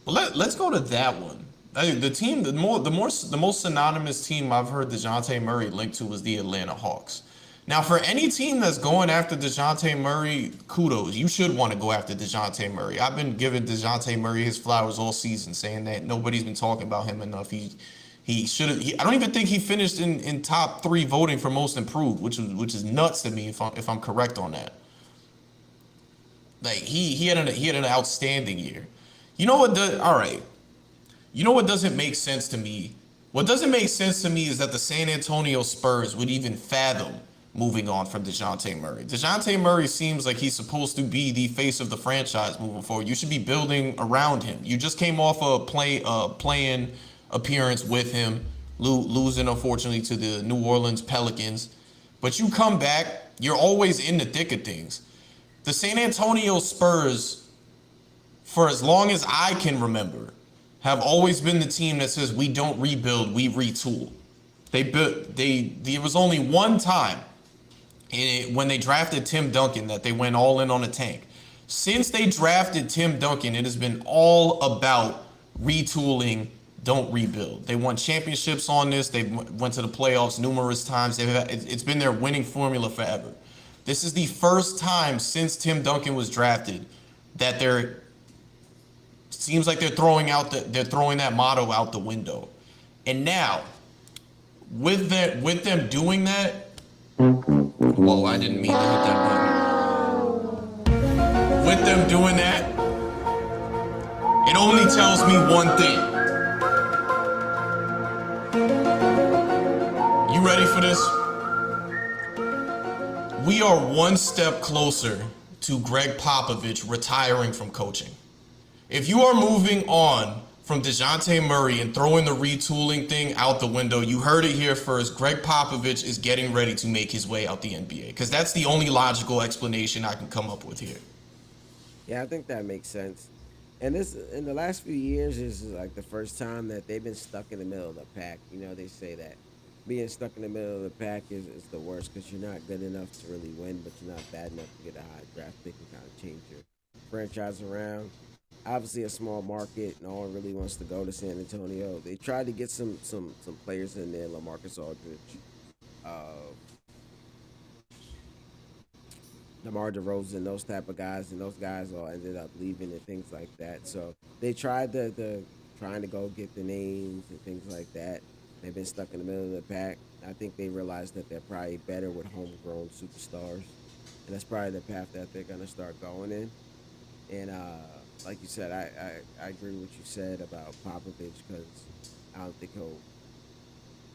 Well, let's go to that one. The team, the most synonymous team I've heard Dejounte Murray linked to was the Atlanta Hawks. Now, for any team that's going after Dejounte Murray, kudos. You should want to go after Dejounte Murray. I've been giving Dejounte Murray his flowers all season, saying that nobody's been talking about him enough. He should have. I don't even think he finished in top three voting for most improved, which is nuts to me if I'm correct on that. Like he had an outstanding year. You know what? All right. You know what doesn't make sense to me? What doesn't make sense to me is that the San Antonio Spurs would even fathom moving on from Dejounte Murray. Dejounte Murray seems like he's supposed to be the face of the franchise moving forward. You should be building around him. You just came off a playing appearance with him, losing unfortunately to the New Orleans Pelicans. But you come back, you're always in the thick of things. The San Antonio Spurs, for as long as I can remember, have always been the team that says we don't rebuild, we retool. There was only one time when they drafted Tim Duncan that they went all in on a tank. Since they drafted Tim Duncan, it has been all about retooling, don't rebuild. They won championships on this. They went to the playoffs numerous times. It's been their winning formula forever. This is the first time since Tim Duncan was drafted that they're seems like they're throwing that motto out the window. And now, with them doing that, whoa, I didn't mean to hit that button. With them doing that, it only tells me one thing. You ready for this? We are one step closer to Greg Popovich retiring from coaching. If you are moving on from Dejounte Murray and throwing the retooling thing out the window, you heard it here first. Greg Popovich is getting ready to make his way out the NBA because that's the only logical explanation I can come up with here. Yeah, I think that makes sense. And this in the last few years is like the first time that they've been stuck in the middle of the pack. You know, they say that being stuck in the middle of the pack is the worst because you're not good enough to really win, but you're not bad enough to get a high draft pick and kind of change your franchise around. Obviously, a small market. No one really wants to go to San Antonio. They tried to get some players in there, LaMarcus Aldridge, uh, DeMar DeRozan, those type of guys, and those guys all ended up leaving and things like that. So they tried the trying to go get the names and things like that. They've been stuck in the middle of the pack. I think they realized that they're probably better with homegrown superstars, and that's probably the path that they're gonna start going in. And like you said, I agree with what you said about Popovich because I don't think he'll.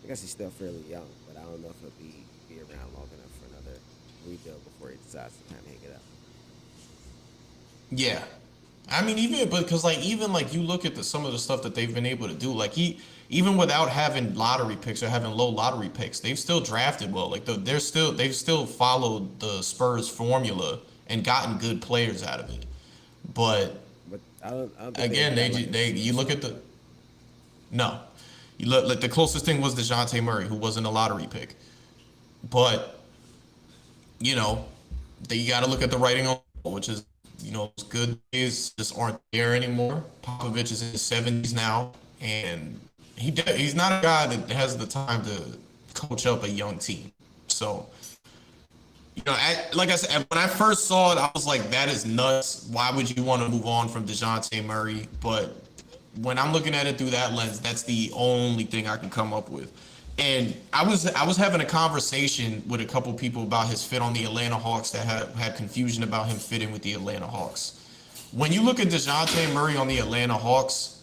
I guess he's still fairly young, but I don't know if he'll be around long enough for another rebuild before he decides to kind of hang it up. Yeah, I mean even like you look at some of the stuff that they've been able to do. Like even without having lottery picks or having low lottery picks, they've still drafted well. Like they've still followed the Spurs formula and gotten good players out of it. But But I don't think again, got like a you look superstar. at the no, you look like the closest thing was Dejounte Murray, who wasn't a lottery pick. But you know, you got to look at the writing on the wall, which is those good days just aren't there anymore. Popovich is in his 70s now, and he's not a guy that has the time to coach up a young team. So like I said, when I first saw it, I was like, that is nuts. Why would you want to move on from Dejounte Murray? But when I'm looking at it through that lens, that's the only thing I can come up with. And I was having a conversation with a couple people about his fit on the Atlanta Hawks that had confusion about him fitting with the Atlanta Hawks. When you look at Dejounte Murray on the Atlanta Hawks,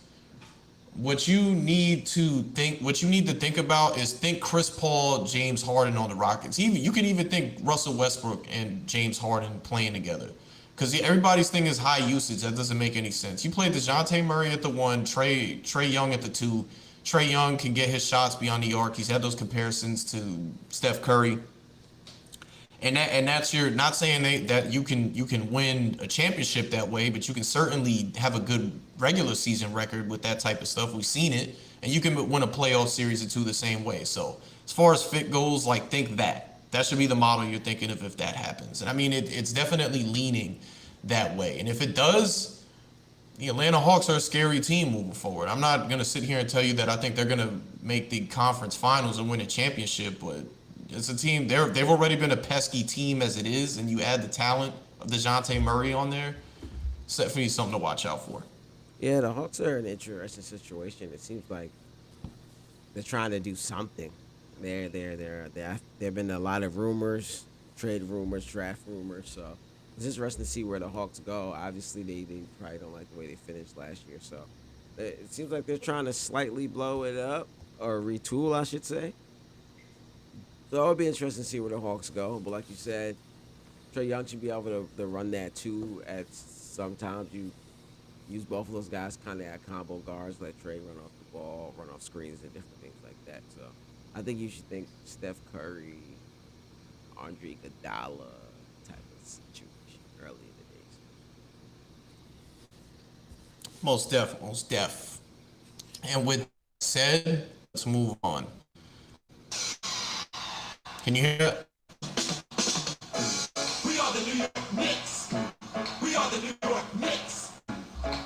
what you need to think about is think Chris Paul, James Harden on the Rockets. Even you could even think Russell Westbrook and James Harden playing together. Because everybody's thing is high usage. That doesn't make any sense. You play DeJounte Murray at the one, Trey Young at the two. Trey Young can get his shots beyond the arc. He's had those comparisons to Steph Curry. And that's your not saying that you can win a championship that way, but you can certainly have a good regular season record with that type of stuff. We've seen it, and you can win a playoff series or two the same way. So as far as fit goes, like think that should be the model you're thinking of if that happens. And I mean it's definitely leaning that way. And if it does, the Atlanta Hawks are a scary team moving forward. I'm not gonna sit here and tell you that I think they're gonna make the conference finals and win a championship, but it's a team. They've already been a pesky team as it is, and you add the talent of DeJounte Murray on there, it's definitely something to watch out for. Yeah, the Hawks are an interesting situation. It seems like they're trying to do something. There've been a lot of rumors, trade rumors, draft rumors. So it's interesting to see where the Hawks go. Obviously, they probably don't like the way they finished last year. So it seems like they're trying to slightly blow it up or retool, I should say. So it would be interesting to see where the Hawks go. But like you said, Trey Young should be able to run that too. At sometimes you use both of those guys kind of at combo guards, let Trey run off the ball, run off screens, and different things like that. So I think you should think Steph Curry, Andre Iguodala type of situation early in the days. Most def. And with that said, let's move on. Can you hear that? We are the New York Knicks. We are the New York Knicks.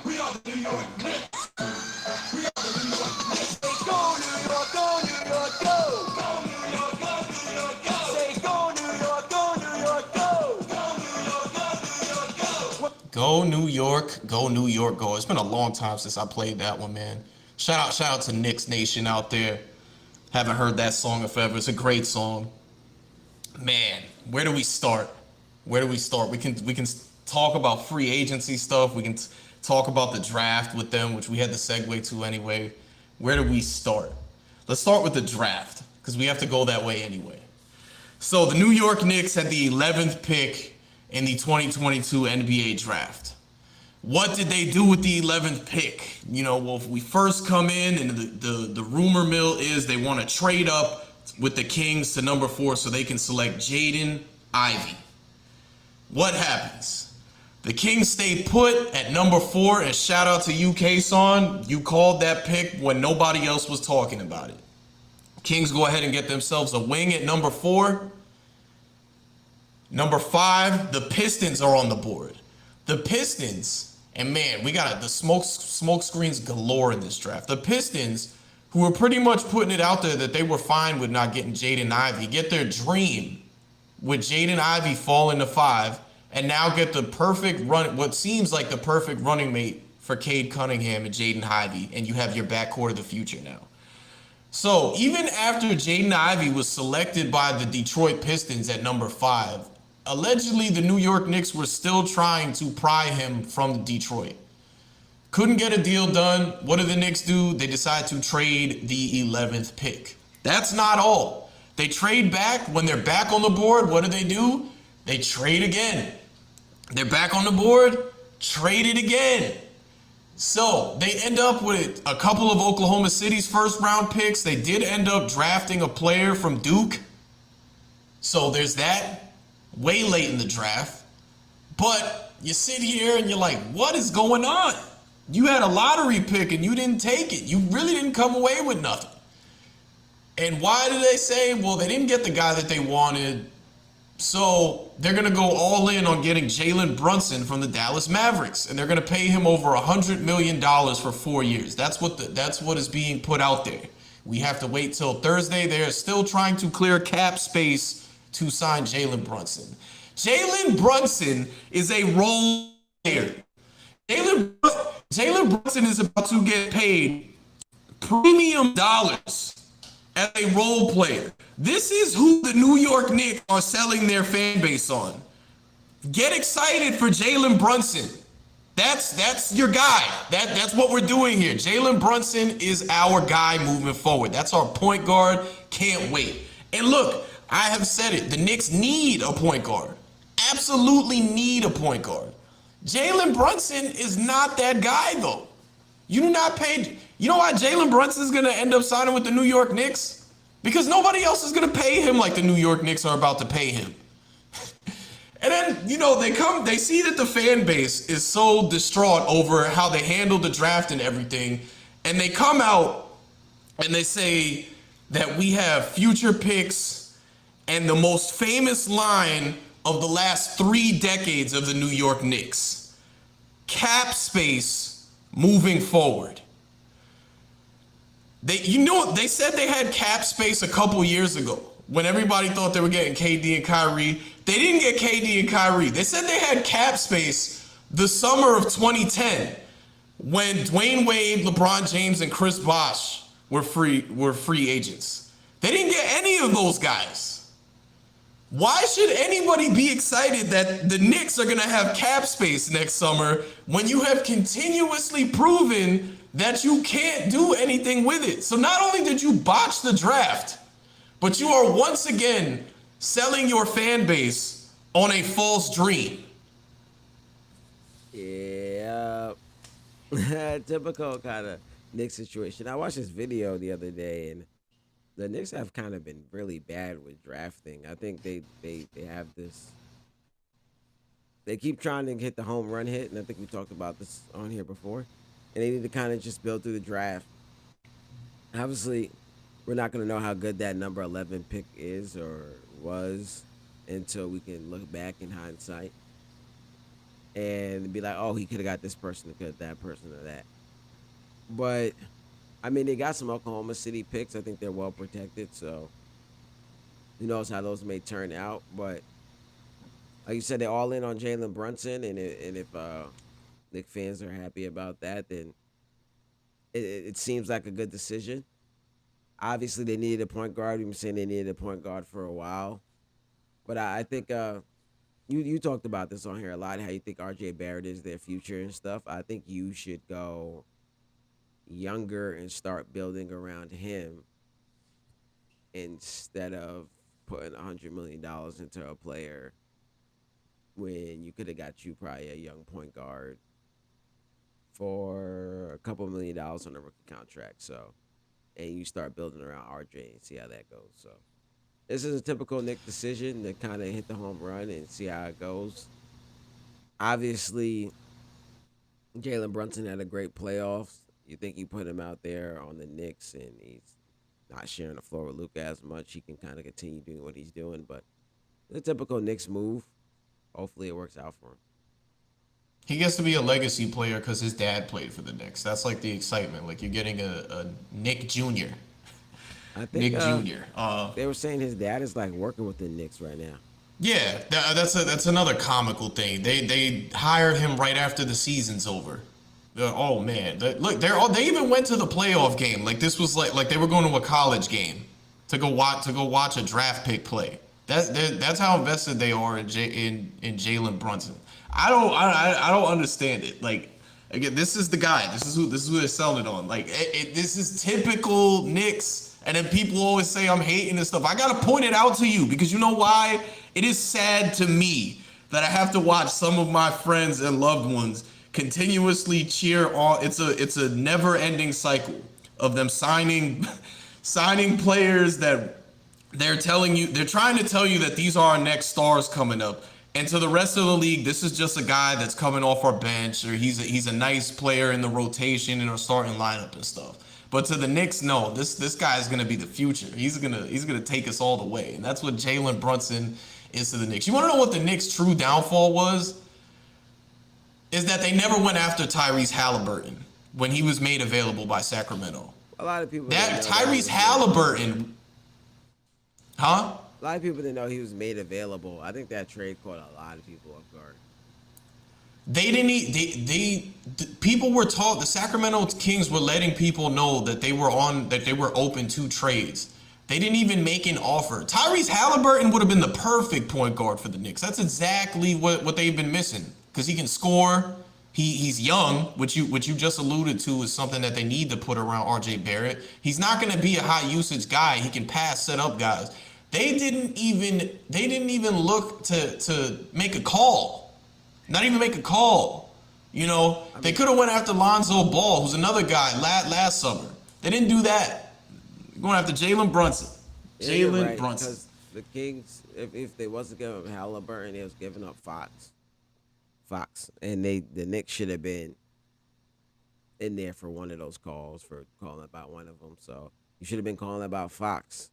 We are the New York Knicks. We are the New York Knicks. Say go New York, go New York, go. Go New York, go New York, go. Say go New York, go New York, go. Go New York, go New York, go. Go New York, go New York, go. It's been a long time since I played that one, man. Shout out to Knicks Nation out there. Haven't heard that song in forever. It's a great song. Man, where do we start? Where do we start? We can talk about free agency stuff. We can talk about the draft with them, which we had to segue to anyway. Where do we start? Let's start with the draft because we have to go that way anyway. So the New York Knicks had the 11th pick in the 2022 NBA draft. What did they do with the 11th pick? Well, if we first come in and the rumor mill is they want to trade up with the Kings to number 4 so they can select Jaden Ivey. What happens? The Kings stay put at number 4, and shout out to you, Kayson. You called that pick when nobody else was talking about it. Kings go ahead and get themselves a wing at number 4. Number 5, the Pistons are on the board. The Pistons, and man, we got the smoke screens galore in this draft. The Pistons, who were pretty much putting it out there that they were fine with not getting Jaden Ivey, get their dream with Jaden Ivey falling to 5, and now get the perfect run, what seems like the perfect running mate for Cade Cunningham and Jaden Ivey, and you have your backcourt of the future now. So even after Jaden Ivey was selected by the Detroit Pistons at number 5, allegedly the New York Knicks were still trying to pry him from Detroit. Couldn't get a deal done. What did the Knicks do? They decide to trade the 11th pick. That's not all. They trade back. When they're back on the board, what do? They trade again. They're back on the board, trade it again. So they end up with a couple of Oklahoma City's first round picks. They did end up drafting a player from Duke. So there's that way late in the draft. But you sit here and you're like, what is going on? You had a lottery pick and you didn't take it. You really didn't come away with nothing. And why do they say, well, they didn't get the guy that they wanted, so they're going to go all in on getting Jalen Brunson from the Dallas Mavericks, and they're going to pay him over $100 million for 4 years. That's what is being put out there. We have to wait till Thursday. They're still trying to clear cap space to sign Jalen Brunson. Jalen Brunson is a role player. Jalen Brunson is about to get paid premium dollars as a role player. This is who the New York Knicks are selling their fan base on. Get excited for Jalen Brunson. That's your guy. That's what we're doing here. Jalen Brunson is our guy moving forward. That's our point guard. Can't wait. And look, I have said it. The Knicks need a point guard. Absolutely need a point guard. Jalen Brunson is not that guy, though. You do not pay. You know why Jalen Brunson is going to end up signing with the New York Knicks? Because nobody else is going to pay him like the New York Knicks are about to pay him. And then, they see that the fan base is so distraught over how they handled the draft and everything. And they come out and they say that we have future picks and the most famous line of the last 3 decades of the New York Knicks. Cap space moving forward. They said they had cap space a couple years ago when everybody thought they were getting KD and Kyrie. They didn't get KD and Kyrie. They said they had cap space the summer of 2010 when Dwayne Wade, LeBron James, and Chris Bosh were free agents. They didn't get any of those guys. Why should anybody be excited that the Knicks are going to have cap space next summer when you have continuously proven that you can't do anything with it? So not only did you botch the draft, but you are once again selling your fan base on a false dream. Yeah. Typical kind of Knicks situation. I watched this video the other day, and the Knicks have kind of been really bad with drafting. I think they have this. They keep trying to hit the home run hit, and I think we talked about this on here before. And they need to kind of just build through the draft. Obviously, we're not going to know how good that number 11 pick is or was until we can look back in hindsight and be like, oh, he could have got this person, could have that person or that. But I mean, they got some Oklahoma City picks. I think they're well protected, so who knows how those may turn out. But like you said, they're all in on Jalen Brunson, and if Knicks fans are happy about that, then it seems like a good decision. Obviously, they needed a point guard. We've been saying they needed a point guard for a while, but I think you talked about this on here a lot. How you think R.J. Barrett is their future and stuff. I think you should go younger and start building around him instead of putting $100 million into a player when you could have got you probably a young point guard for a couple $1 million on a rookie contract. So, and you start building around RJ and see how that goes. So this is a typical Nick decision to kind of hit the home run and see how it goes. Obviously, Jalen Brunson had a great playoffs. You think you put him out there on the Knicks and he's not sharing the floor with Luka as much, he can kind of continue doing what he's doing. But it's a typical Knicks move. Hopefully it works out for him. He gets to be a legacy player because his dad played for the Knicks. That's like the excitement. Like you're getting a Nick Jr. I think Nick Jr. They were saying his dad is like working with the Knicks right now. Yeah, that's another comical thing. They hired him right after the season's over. Oh man, they even went to the playoff game. Like this was like they were going to a college game to go watch a draft pick play. That's how invested they are in Jalen Brunson. I don't understand it. Like again, this is the guy. This is who they're selling it on. Like this is typical Knicks. And then people always say I'm hating and stuff. I gotta point it out to you because you know why? It is sad to me that I have to watch some of my friends and loved ones continuously cheer on. It's a never-ending cycle of them signing players that they're trying to tell you that these are our next stars coming up. And to the rest of the league, this is just a guy that's coming off our bench, or he's a nice player in the rotation in our starting lineup and stuff. But to the Knicks, no, this guy is gonna be the future. He's gonna take us all the way, and that's what Jalen Brunson is to the Knicks. You want to know what the Knicks' true downfall was? Is that they never went after Tyrese Halliburton when he was made available by Sacramento. A lot of people. That Tyrese Halliburton, huh? A lot of people didn't know he was made available. I think that trade caught a lot of people off guard. People were told, the Sacramento Kings were letting people know that they were open to trades. They didn't even make an offer. Tyrese Halliburton would have been the perfect point guard for the Knicks. That's exactly what they've been missing because he can score. He's young, which you just alluded to is something that they need to put around R.J. Barrett. He's not going to be a high usage guy. He can pass, set up guys. They didn't even look to make a call. Not even make a call. You know, they could have went after Lonzo Ball, who's another guy last summer. They didn't do that. Going after Jalen Brunson. Jalen Brunson. the Kings, if they wasn't giving up Halliburton, they was giving up Fox, and the Knicks should have been in there for one of those calls for calling about one of them. So you should have been calling about Fox,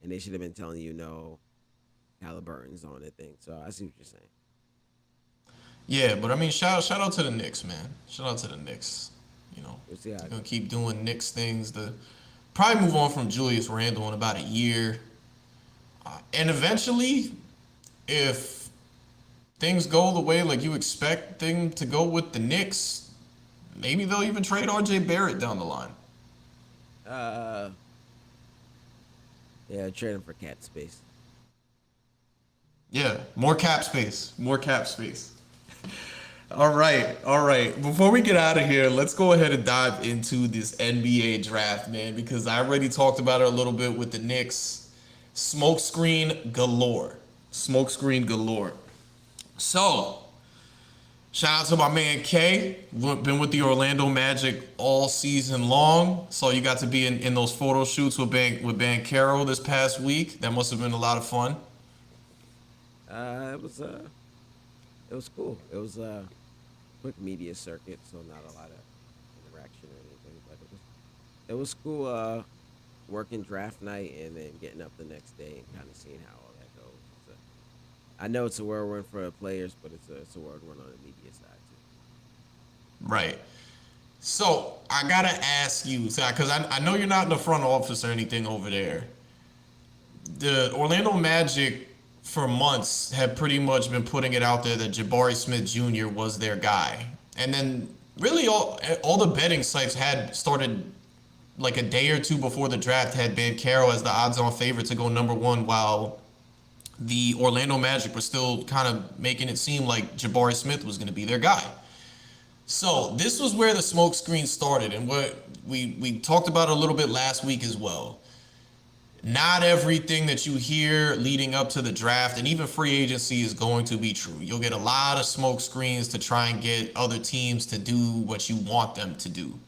and they should have been telling you no, Halliburton's on the thing. So I see what you're saying. Yeah, but I mean, shout out to the Knicks, man. Shout out to the Knicks. You know, We'll see how they're it gonna goes. keep doing Knicks things. To probably move on from Julius Randle in about a year, and eventually, if things go the way like you expect them to go with the Knicks, maybe they'll even trade RJ Barrett down the line. Uh, yeah, trading for cat space. Yeah, more cap space. More cap space. All right, all right. Before we get out of here, let's go ahead and dive into this NBA draft, man, because I already talked about it a little bit with the Knicks. Smokescreen galore. Smokescreen galore. So, shout out to my man K. Been with the Orlando Magic all season long. So you got to be in those photo shoots with Bankero this past week. That must have been a lot of fun. Uh, it was uh, it was cool. It was a quick media circuit, so not a lot of interaction or anything, but it was cool. Working draft night and then getting up the next day and kind of seeing how all that goes. I know it's a whirlwind for the players, but it's a whirlwind on the media side Right. So I gotta ask you, because I know you're not in the front office or anything over there. The Orlando Magic for months have pretty much been putting it out there that Jabari Smith Jr. was their guy, and then really all the betting sites had started like a day or two before the draft had Bankero as the odds-on favorite to go number one, while the Orlando Magic were still kind of making it seem like Jabari Smith was going to be their guy. So this was where the smoke screen started, and what we talked about a little bit last week as well. Not everything that you hear leading up to the draft and even free agency is going to be true. You'll get a lot of smoke screens to try and get other teams to do what you want them to do.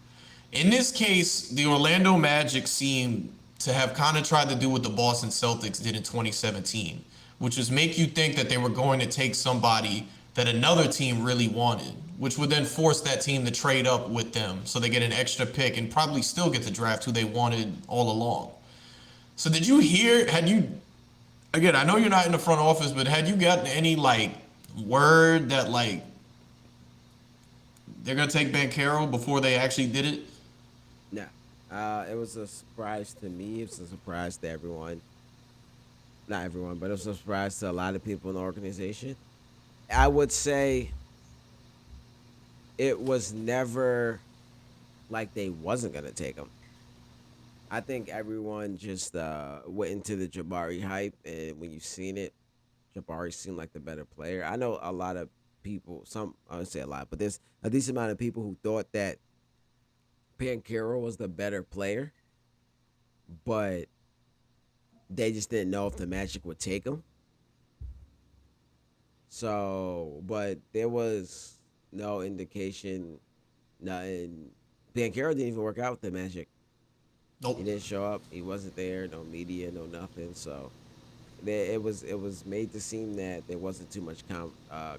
In this case, the Orlando Magic seem to have kind of tried to do what the Boston Celtics did in 2017, which was make you think that they were going to take somebody that another team really wanted, which would then force that team to trade up with them so they get an extra pick and probably still get to draft who they wanted all along. So did you hear, again, I know you're not in the front office, but had you gotten any like word that like they're going to take Bankero before they actually did it? too. No, it was a surprise to me. It was a surprise to everyone. Not everyone, but it was a surprise to a lot of people in the organization. I would say it was never like they wasn't gonna take him. I think everyone just went into the Jabari hype, and when you seen it, Jabari seemed like the better player. I know a lot of people, some I would say a lot, but there's a decent amount of people who thought that Pancaro was the better player, but they just didn't know if the Magic would take him. So, but there was no indication, nothing. Pancaro didn't even work out with the Magic. He Nope. didn't show up. He wasn't there. No media, no nothing. So there, it was made to seem that there wasn't too much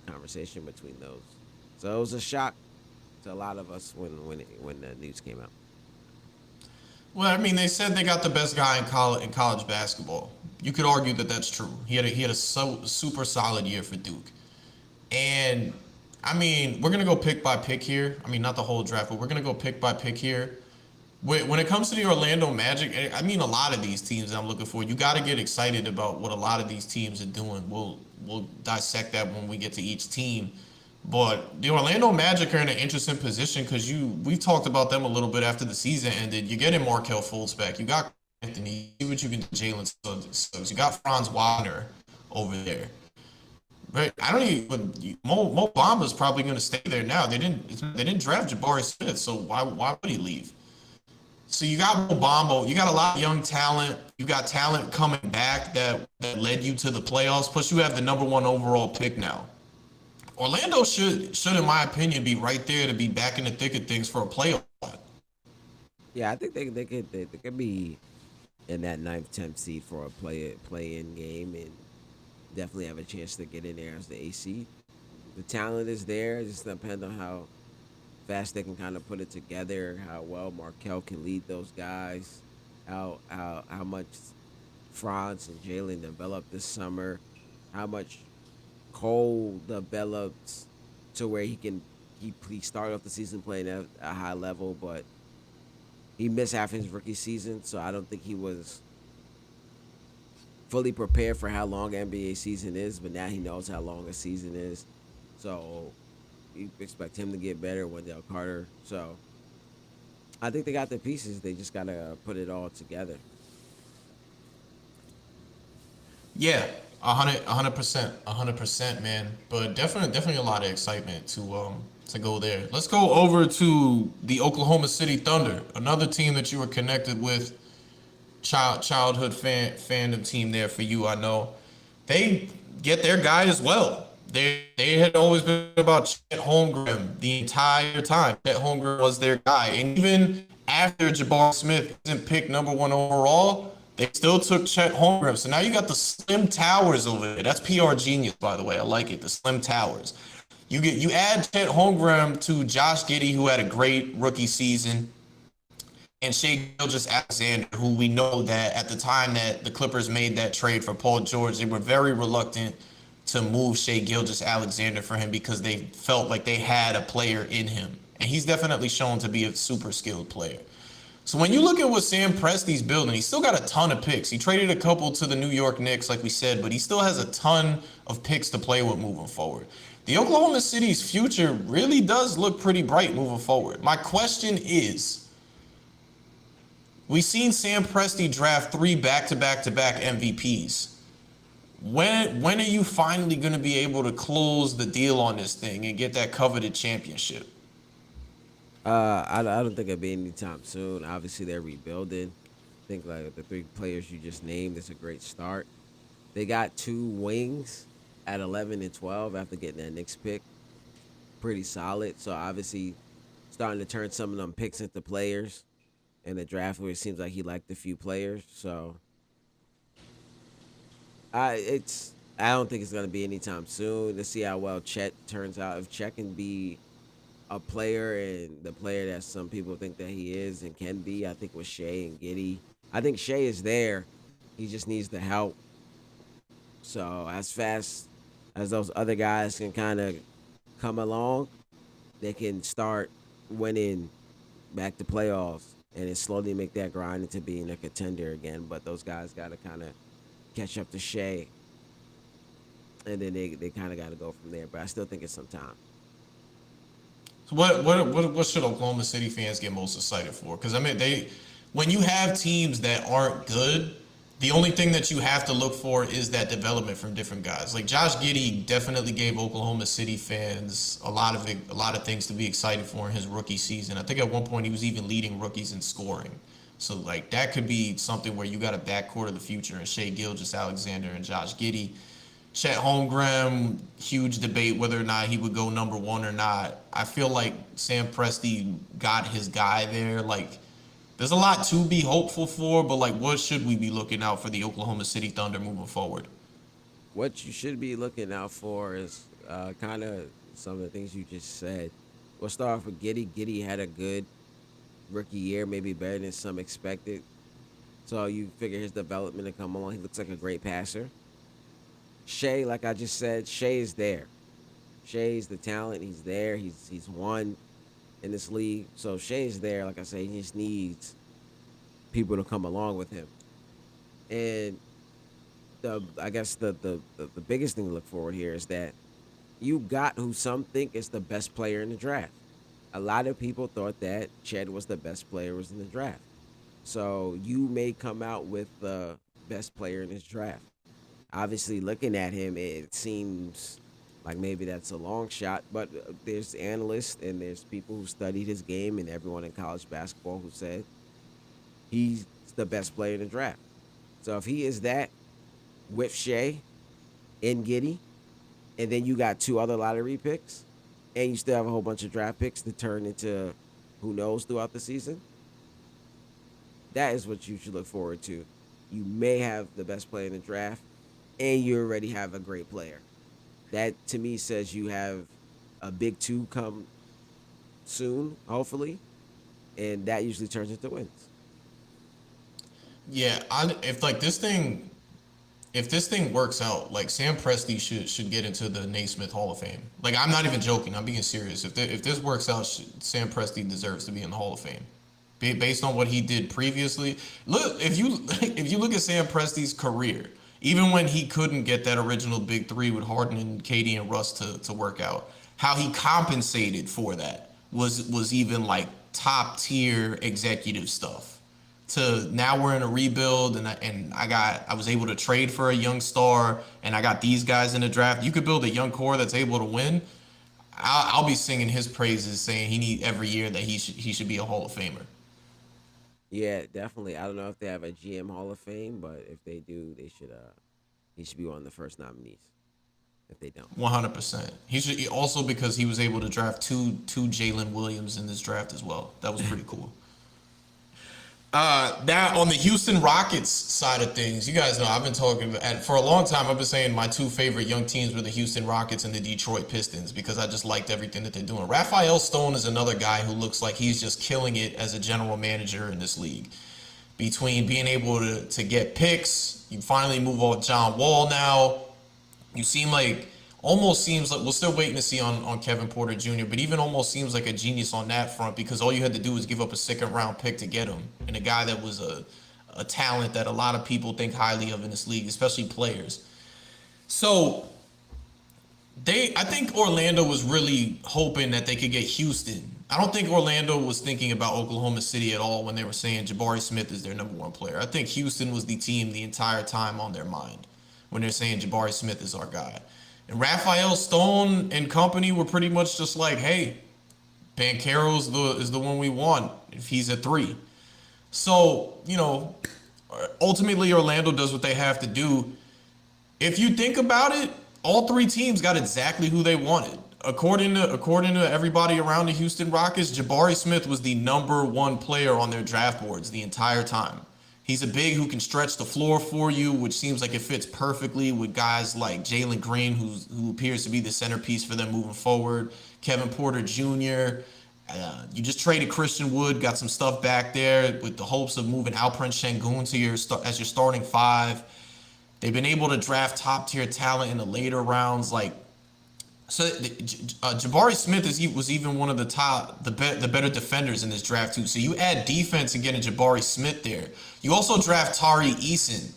conversation between those. So it was a shock to a lot of us when the news came out. Well, I mean, they said they got the best guy in college basketball. You could argue that that's true. He had a super solid year for Duke. And I mean, we're gonna go pick by pick here. I mean, not the whole draft, but we're gonna go pick by pick here. When it comes to the Orlando Magic, I mean, a lot of these teams that I'm looking for, you got to get excited about what a lot of these teams are doing. We'll dissect that when we get to each team. But the Orlando Magic are in an interesting position because we talked about them a little bit after the season ended. You're getting Markel Fultz back. You got Anthony. See what you can do, Jalen Suggs. You got Franz Wagner over there. Right? I don't even. But Mo Bamba's probably going to stay there now. They didn't draft Jabari Smith, so why would he leave? So you got Obama, you got a lot of young talent. You got talent coming back that led you to the playoffs. Plus, you have the number one overall pick now. Orlando should, in my opinion, be right there to be back in the thick of things for a playoff. Yeah, I think they could be in that ninth, 10th seed for a play in game, and definitely have a chance to get in there as the A seed. The talent is there. It just depends on how fast they can kind of put it together, how well Markel can lead those guys, how much Franz and Jalen developed this summer, how much Cole develops to where he started off the season playing at a high level, but he missed half his rookie season, so I don't think he was fully prepared for how long NBA season is. But now he knows how long a season is, so you expect him to get better. Wendell Carter, so I think they got the pieces. They just gotta put it all together. Yeah, 100%, 100%, man. But definitely a lot of excitement to go there. Let's go over to the Oklahoma City Thunder, another team that you were connected with, childhood fandom team there for you. I know they get their guy as well. They had always been about Chet Holmgren the entire time. Chet Holmgren was their guy, and even after Jabbar Smith isn't picked number 1 overall, they still took Chet Holmgren. So now you got the Slim Towers over there. That's PR genius, by the way. I like it. The Slim Towers. You add Chet Holmgren to Josh Giddey, who had a great rookie season, and Shea Gilgeous-Alexander, who we know that at the time that the Clippers made that trade for Paul George, they were very reluctant to move Shea Gilgeous-Alexander for him because they felt like they had a player in him. And he's definitely shown to be a super skilled player. So when you look at what Sam Presti's building, he's still got a ton of picks. He traded a couple to the New York Knicks, like we said, but he still has a ton of picks to play with moving forward. The Oklahoma City's future really does look pretty bright moving forward. My question is, we've seen Sam Presti draft 3 back-to-back-to-back MVPs. When are you finally going to be able to close the deal on this thing and get that coveted championship? I don't think it'll be anytime soon. Obviously, they're rebuilding. I think like the 3 players you just named is a great start. They got 2 wings at 11 and 12 after getting that Knicks pick. Pretty solid. So obviously, starting to turn some of them picks into players in the draft where it seems like he liked a few players. So I don't think it's gonna be anytime soon. To see how well Chet turns out. If Chet can be a player and the player that some people think that he is and can be, I think with Shea and Giddy. I think Shea is there. He just needs the help. So as fast as those other guys can kind of come along, they can start winning back to playoffs and then slowly make that grind into being a contender again. But those guys got to kind of catch up to Shea, and then they kind of got to go from there. But I still think it's some time. So what should Oklahoma City fans get most excited for? Because I mean, when you have teams that aren't good, the only thing that you have to look for is that development from different guys. Like Josh Giddey definitely gave Oklahoma City fans a lot of things to be excited for in his rookie season. I think at one point he was even leading rookies in scoring. So like that could be something where you got a backcourt of the future in Shea Gilgeous-Alexander and Josh Giddey. Chet Holmgren, huge debate whether or not he would go number 1 or not. I feel like Sam Presti got his guy there. Like, there's a lot to be hopeful for, but like, what should we be looking out for the Oklahoma City Thunder moving forward? What you should be looking out for is kind of some of the things you just said. We'll start off with Giddy. Giddy had a good rookie year, maybe better than some expected. So you figure his development to come along. He looks like a great passer. Shea, like I just said, Shea is there. Shea's the talent. He's there. He's won in this league. So Shea's there. Like I say, he just needs people to come along with him. And I guess the biggest thing to look forward here is that you got who some think is the best player in the draft. A lot of people thought that Chet was the best player was in the draft. So you may come out with the best player in this draft. Obviously, looking at him, it seems like maybe that's a long shot, but there's analysts and there's people who studied his game and everyone in college basketball who said he's the best player in the draft. So if he is that with Shea and Giddy, and then you got 2 other lottery picks, and you still have a whole bunch of draft picks to turn into who knows throughout the season, that is what you should look forward to. you may have the best player in the draft, and you already have a great player. That to me says you have a big two come soon, hopefully, and that usually turns into wins. Yeah, if this thing works out, like Sam Presti should get into the Naismith Hall of Fame. Like I'm not even joking. I'm being serious. If this works out, Sam Presti deserves to be in the Hall of Fame, based on what he did previously. Look, if you if you look at Sam Presti's career, even when he couldn't get that original big three with Harden and KD and Russ to work out, how he compensated for that was even like top tier executive stuff. To now we're in a rebuild, and I was able to trade for a young star, and I got these guys in the draft. You could build a young core that's able to win. I'll be singing his praises, saying he need every year that he should be a Hall of Famer. Yeah, definitely. I don't know if they have a GM Hall of Fame, but if they do, they should. He should be one of the first nominees. If they don't, 100%. He should also because he was able to draft two Jalen Williams in this draft as well. That was pretty cool. Now on the Houston Rockets side of things, you guys know I've been talking for a long time. I've been saying my two favorite young teams were the Houston Rockets and the Detroit Pistons because I just liked everything that they're doing. Raphael Stone is another guy who looks like he's just killing it as a general manager in this league. Between being able to get picks, you finally move on John Wall now. You seem like almost seems like we're still waiting to see on Kevin Porter Jr., but even almost seems like a genius on that front because all you had to do was give up a second round pick to get him. And a guy that was a talent that a lot of people think highly of in this league, especially players. So I think Orlando was really hoping that they could get Houston. I don't think Orlando was thinking about Oklahoma City at all when they were saying Jabari Smith is their number one player. I think Houston was the team the entire time on their mind when they're saying Jabari Smith is our guy. And Raphael Stone and company were pretty much just like, hey, Banchero is the one we want if he's at 3. So, ultimately Orlando does what they have to do. If you think about it, all 3 teams got exactly who they wanted. According to everybody around the Houston Rockets, Jabari Smith was the number 1 player on their draft boards the entire time. He's a big who can stretch the floor for you, which seems like it fits perfectly with guys like Jalen Green, who appears to be the centerpiece for them moving forward. Kevin Porter Jr. You just traded Christian Wood, got some stuff back there with the hopes of moving Alperen Şengün to as your starting 5. They've been able to draft top tier talent in the later rounds, Jabari Smith was even one of the better defenders in this draft too. So you add defense and getting Jabari Smith there. You also draft Tari Eason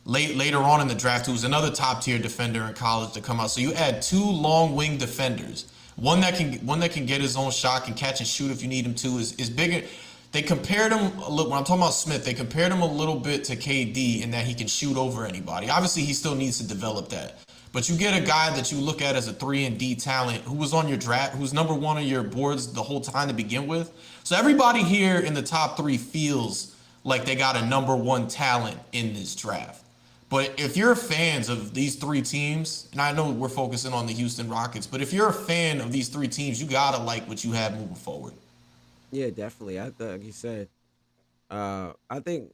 later on in the draft, who's another top tier defender in college to come out. So you add 2 long wing defenders, one that can get his own shot, can catch and shoot if you need him to. Is bigger. They compared him a little. When I'm talking about Smith, they compared him a little bit to KD in that he can shoot over anybody. Obviously, he still needs to develop that. But you get a guy that you look at as a 3 and D talent who was on your draft, who's number 1 on your boards the whole time to begin with. So everybody here in the top 3 feels like they got a number 1 talent in this draft. But if you're fans of these 3 teams, and I know we're focusing on the Houston Rockets, but if you're a fan of these 3 teams, you gotta like what you have moving forward. yeah, definitely. Like you said, I think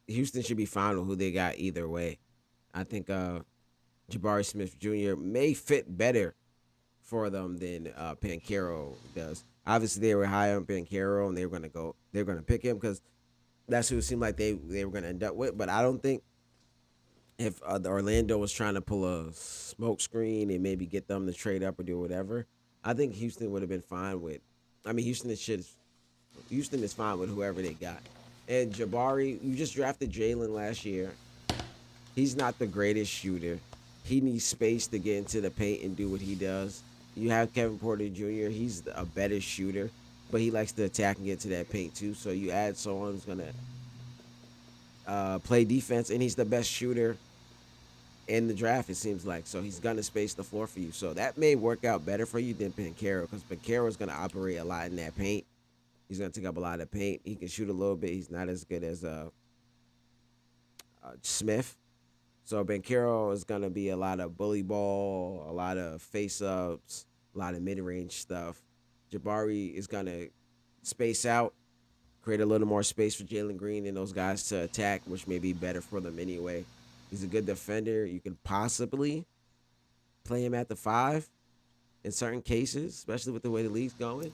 Houston should be fine with who they got either way. I think Jabari Smith Jr. may fit better for them than Banchero does. Obviously, they were high on Banchero, and they're gonna pick him because that's who it seemed like they were gonna end up with. But I don't think if the Orlando was trying to pull a smoke screen and maybe get them to trade up or do whatever, I think Houston would have been fine with. I mean, Houston is fine with whoever they got. And Jabari, you just drafted Jalen last year. He's not the greatest shooter. He needs space to get into the paint and do what he does. You have Kevin Porter Jr. He's a better shooter, but he likes to attack and get to that paint too. So you add someone who's gonna play defense, and he's the best shooter in the draft. It seems like so he's gonna space the floor for you. So that may work out better for you than Banchero because Banchero is gonna operate a lot in that paint. He's gonna take up a lot of paint. He can shoot a little bit. He's not as good as Smith. So Banchero is gonna be a lot of bully ball, a lot of face ups, a lot of mid range stuff. Jabari is gonna space out create a little more space for Jalen Green and those guys to attack, which may be better for them anyway. He's a good defender. You could possibly play him at the five in certain cases, especially with the way the league's going.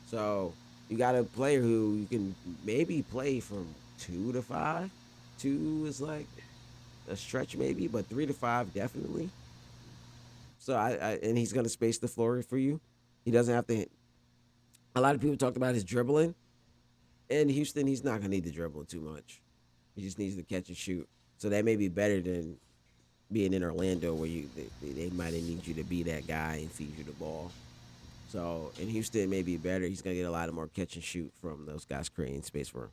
So you got a player who you can maybe play from 2 to 5. 2 is like a stretch maybe, but 3 to 5 definitely. So and he's gonna space the floor for you. He doesn't have to. A lot of people talked about his dribbling. In Houston, he's not gonna need to dribble too much. He just needs to catch and shoot. So that may be better than being in Orlando, where they might need you to be that guy and feed you the ball. So in Houston, it may be better. He's gonna get a lot of more catch and shoot from those guys creating space for him.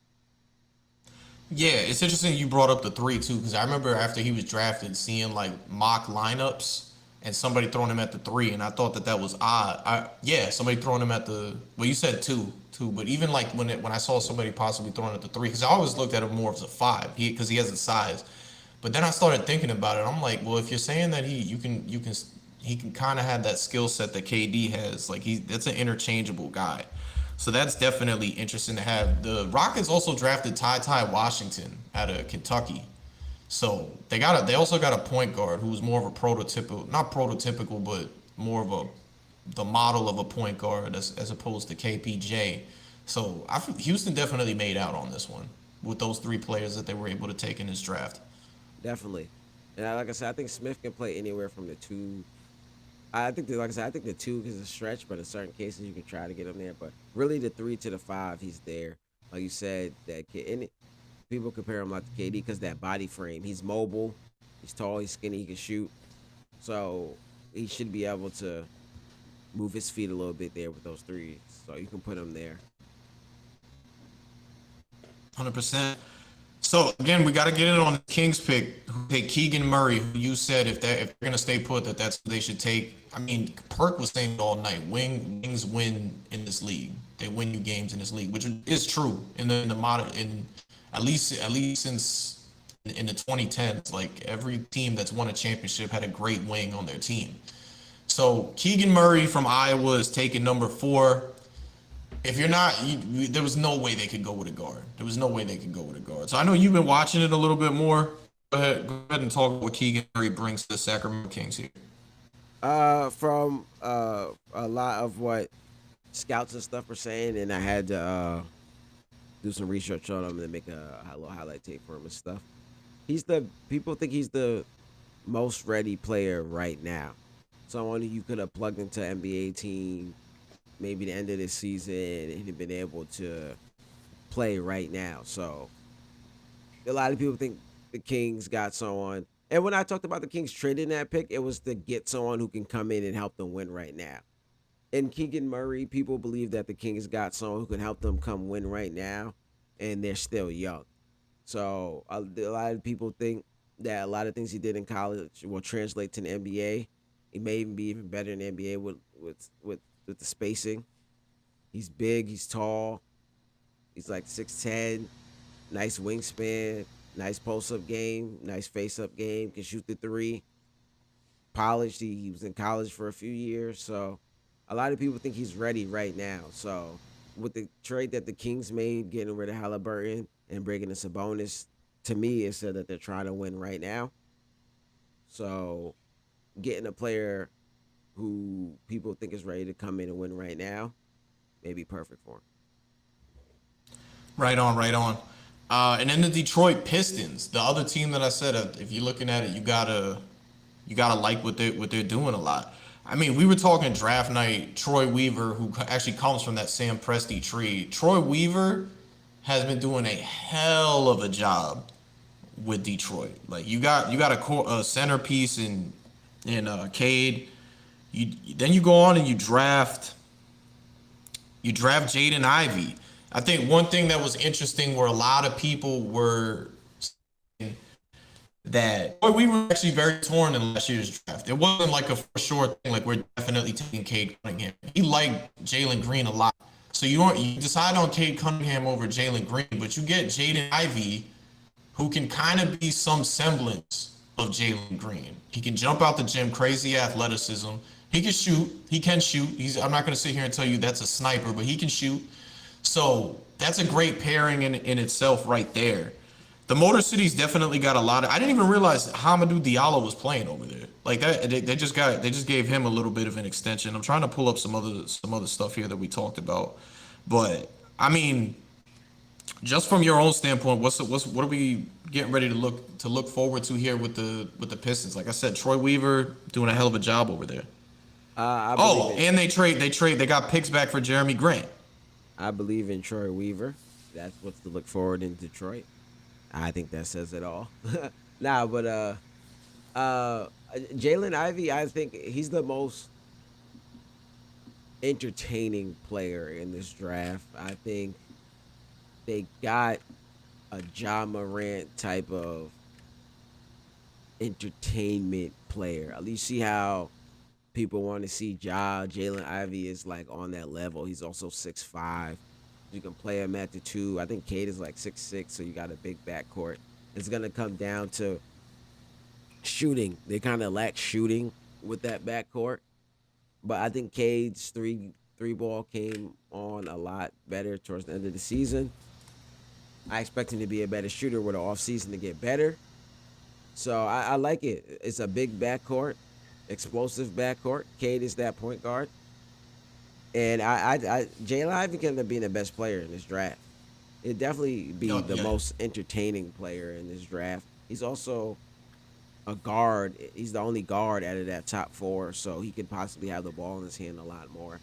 Yeah, it's interesting you brought up the three too, because I remember after he was drafted, seeing like mock lineups and somebody throwing him at the three, and I thought that was odd. Yeah, somebody throwing him at the well, you said two, but even like when I saw somebody possibly throwing at the three, because I always looked at him more as a five, because he has the size. But then I started thinking about it. I'm like, well, if you're saying that he can kind of have that skill set that KD has, like that's an interchangeable guy. So that's definitely interesting to have. The Rockets also drafted Ty Washington out of Kentucky. So they also got a point guard who's more of a prototypical, not prototypical, but more of the model of a point guard as opposed to KPJ. So Houston definitely made out on this one with those three players that they were able to take in this draft. Definitely. And like I said, I think Smith can play anywhere from the two. I think, like I said, I think the two is a stretch, but in certain cases you can try to get him there. But really, the 3 to 5, he's there. Like you said, that kid. And people compare him like to KD because that body frame. He's mobile, he's tall, he's skinny, he can shoot. So he should be able to move his feet a little bit there with those threes. So you can put him there. 100%. So again, we got to get in on the Kings pick. Who take Keegan Murray, who you said if they're gonna stay put, that's who they should take. I mean, Perk was saying all night, wings win in this league. They win you games in this league, which is true in the modern, in at least since in the 2010s. Like every team that's won a championship had a great wing on their team. So Keegan Murray from Iowa is taking number 4. If you're not, there was no way they could go with a guard. There was no way they could go with a guard. So I know you've been watching it a little bit more. Go ahead and talk about what Keegan Murray brings to the Sacramento Kings here. From a lot of what scouts and stuff are saying, and I had to do some research on him and make a little highlight tape for him and stuff. People think he's the most ready player right now. Someone who you could have plugged into an NBA team maybe the end of this season and he'd been able to play right now. So a lot of people think the Kings got someone. And when I talked about the Kings trading that pick, it was to get someone who can come in and help them win right now. And Keegan Murray, people believe that the Kings got someone who can help them come win right now, and they're still young. So a lot of people think that a lot of things he did in college will translate to the NBA. He may even be even better in the NBA with the spacing. He's big, he's tall, he's like 6'10", nice wingspan, nice post-up game, nice face-up game, can shoot the three, polished. He was in college for a few years, so a lot of people think he's ready right now. So with the trade that the Kings made, getting rid of Halliburton and bringing in Sabonis, to me, it said that they're trying to win right now. So getting a player who people think is ready to come in and win right now may be perfect for him. Right on, right on. And then the Detroit Pistons, the other team that I said, if you're looking at it, you gotta like what they're doing a lot. I mean, we were talking draft night. Troy Weaver, who actually comes from that Sam Presti tree. Troy Weaver has been doing a hell of a job with Detroit. Like you got a centerpiece in Cade. Then you go on and you draft Jaden Ivey. I think one thing that was interesting where a lot of people were saying that we were actually very torn in last year's draft. It wasn't like a for sure thing, like we're definitely taking Cade Cunningham. He liked Jalen Green a lot. So you decide on Cade Cunningham over Jalen Green, but you get Jaden Ivey, who can kind of be some semblance of Jalen Green. He can jump out the gym, crazy athleticism. He can shoot. I'm not going to sit here and tell you that's a sniper, but he can shoot. So that's a great pairing in itself right there. The Motor City's definitely got a lot of. I didn't even realize Hamidou Diallo was playing over there. Like that, they just gave him a little bit of an extension. I'm trying to pull up some other stuff here that we talked about, but I mean, just from your own standpoint, what are we getting ready to look forward to here with the Pistons? Like I said, Troy Weaver doing a hell of a job over there. I believe Oh, in and they got picks back for Jeremy Grant. I believe in Troy Weaver. That's what's to look forward in Detroit. I think that says it all. Nah, but uh, Jalen Ivey, I think he's the most entertaining player in this draft. I think they got a Ja Morant type of entertainment player. At least see how people want to see Ja. Jalen Ivey is like on that level. He's also 6'5". You can play him at the two. I think Cade is like 6'6", so you got a big backcourt. It's gonna come down to shooting. They kind of lack shooting with that backcourt, but I think Cade's three ball came on a lot better towards the end of the season. I expect him to be a better shooter with the offseason to get better. So I like it. It's a big backcourt, explosive backcourt. Cade is that point guard. And Jalen Ivey can end up being the best player in this draft. It'd definitely be Oh, the yeah. most entertaining player in this draft. He's also a guard. He's the only guard out of that top four, so he could possibly have the ball in his hand a lot more.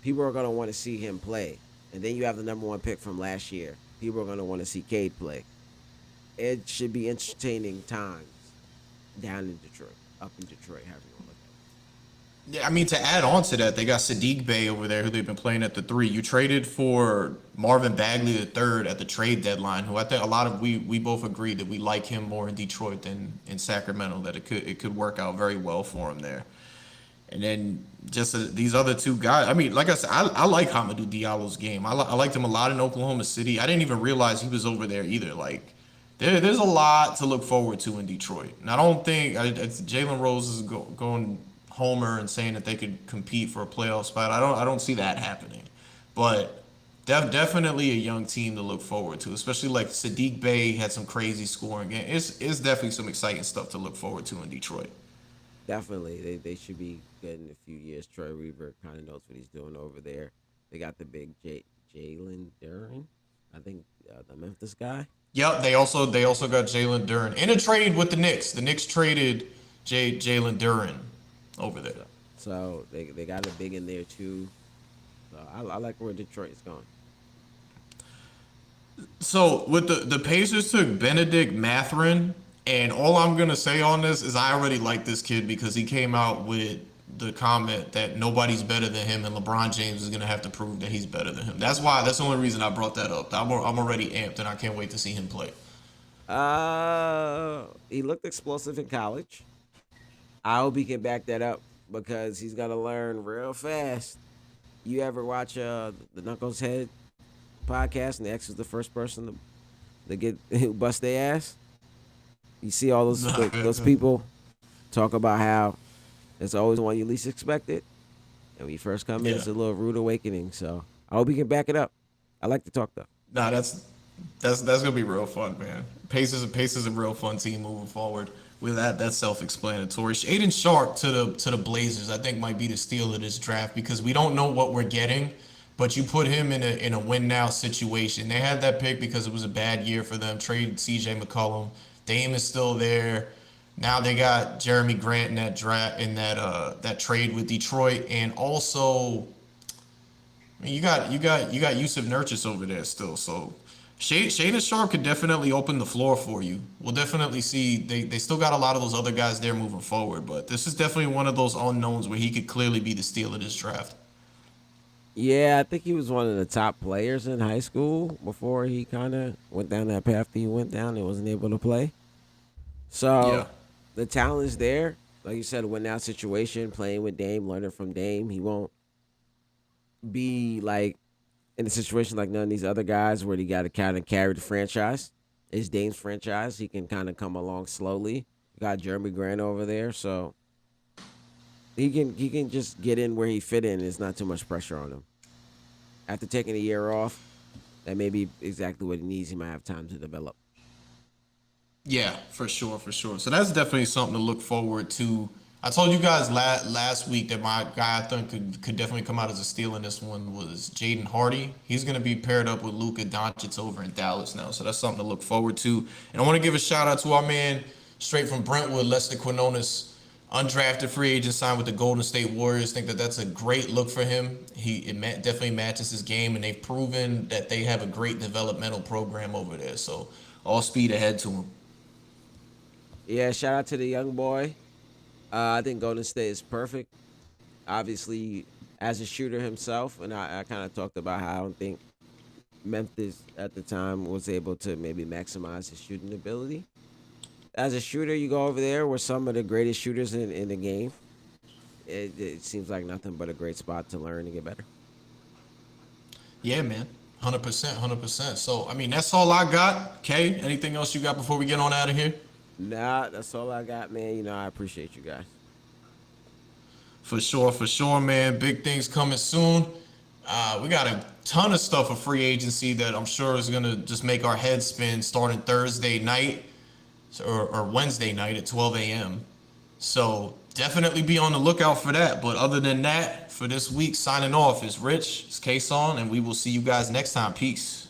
People are going to want to see him play. And then you have the number one pick from last year. People are going to want to see Cade play. It should be entertaining times down in Detroit, up in Detroit, however you want to look Yeah, I mean to add on to that, they got Sadiq Bey over there who they've been playing at the three. You traded for Marvin Bagley the third at the trade deadline, who I think a lot of we both agreed that we like him more in Detroit than in Sacramento. That it could work out very well for him there. And then just these other two guys. I mean, like I said, I like Hamidou Diallo's game. I liked him a lot in Oklahoma City. I didn't even realize he was over there either. Like there's a lot to look forward to in Detroit. And I don't think Jalen Rose is going homer and saying that they could compete for a playoff spot. I don't see that happening. But definitely a young team to look forward to, especially like Sadiq Bey had some crazy scoring game. It's definitely some exciting stuff to look forward to in Detroit. Definitely, they should be good in a few years. Troy Weaver kind of knows what he's doing over there. They got the big Jalen Duran, I think the Memphis guy. Yep, they also got Jalen Duran in a trade with the Knicks. The Knicks traded Jalen Duran over there. So they got a big in there too. So I like where Detroit is going. So with the Pacers took Benedict Mathurin, and all I'm gonna say on this is I already like this kid because he came out with the comment that nobody's better than him, and LeBron James is gonna have to prove that he's better than him. That's the only reason I brought that up. I'm already amped, and I can't wait to see him play. He looked explosive in college. I hope he can back that up because he's gonna learn real fast. You ever watch the Knuckles Head podcast and X was the first person to get bust their ass? You see all those people talk about how it's always the one you least expected, and when you first come in, Yeah. it's a little rude awakening. So I hope he can back it up. I like to talk though. Nah, that's gonna be real fun, man. Pacers a real fun team moving forward. With that, that's self-explanatory. Shaden Sharp to the Blazers, I think might be the steal of this draft because we don't know what we're getting, but you put him in a win now situation. They had that pick because it was a bad year for them. Trade C.J. McCollum. Dame is still there. Now they got Jeremy Grant in that draft that trade with Detroit, and also I mean, you got Yusuf Nurkic over there still. So Shaden Sharp could definitely open the floor for you. We'll definitely see. They still got a lot of those other guys there moving forward, but this is definitely one of those unknowns where he could clearly be the steal of this draft. Yeah, I think he was one of the top players in high school before he kind of went down that path that he went down and wasn't able to play. So Yeah. the talent's there. Like you said, a win now situation, playing with Dame, learning from Dame. He won't be like in a situation like none of these other guys where he got to kind of carry the franchise. It's Dame's franchise. He can kind of come along slowly. Got Jeremy Grant over there, so he can just get in where he fit in. There's not too much pressure on him. after taking a year off, that may be exactly what he needs. He might have time to develop. Yeah, for sure, for sure. So that's definitely something to look forward to. I told you guys last week that my guy I think could definitely come out as a steal in this one was Jaden Hardy. He's going to be paired up with Luka Doncic over in Dallas now, so that's something to look forward to. And I want to give a shout out to our man straight from Brentwood, Lester Quinones, undrafted free agent signed with the Golden State Warriors. Think that that's a great look for him. Definitely matches his game, and they've proven that they have a great developmental program over there. So all speed ahead to him. Yeah, shout out to the young boy. I think Golden State is perfect. Obviously, as a shooter himself, and I kind of talked about how I don't think Memphis at the time was able to maybe maximize his shooting ability. As a shooter, you go over there where some of the greatest shooters in the game. It seems like nothing but a great spot to learn and get better. Yeah, man. 100%, 100%. So, I mean, that's all I got. Kay, anything else you got before we get on out of here? Nah, that's all I got, man. You know, I appreciate you guys. For sure, man. Big things coming soon. We got a ton of stuff for free agency that I'm sure is going to just make our heads spin starting Thursday night or Wednesday night at 12 a.m. So definitely be on the lookout for that. But other than that, for this week, signing off is Rich, it's Kayson, and we will see you guys next time. Peace.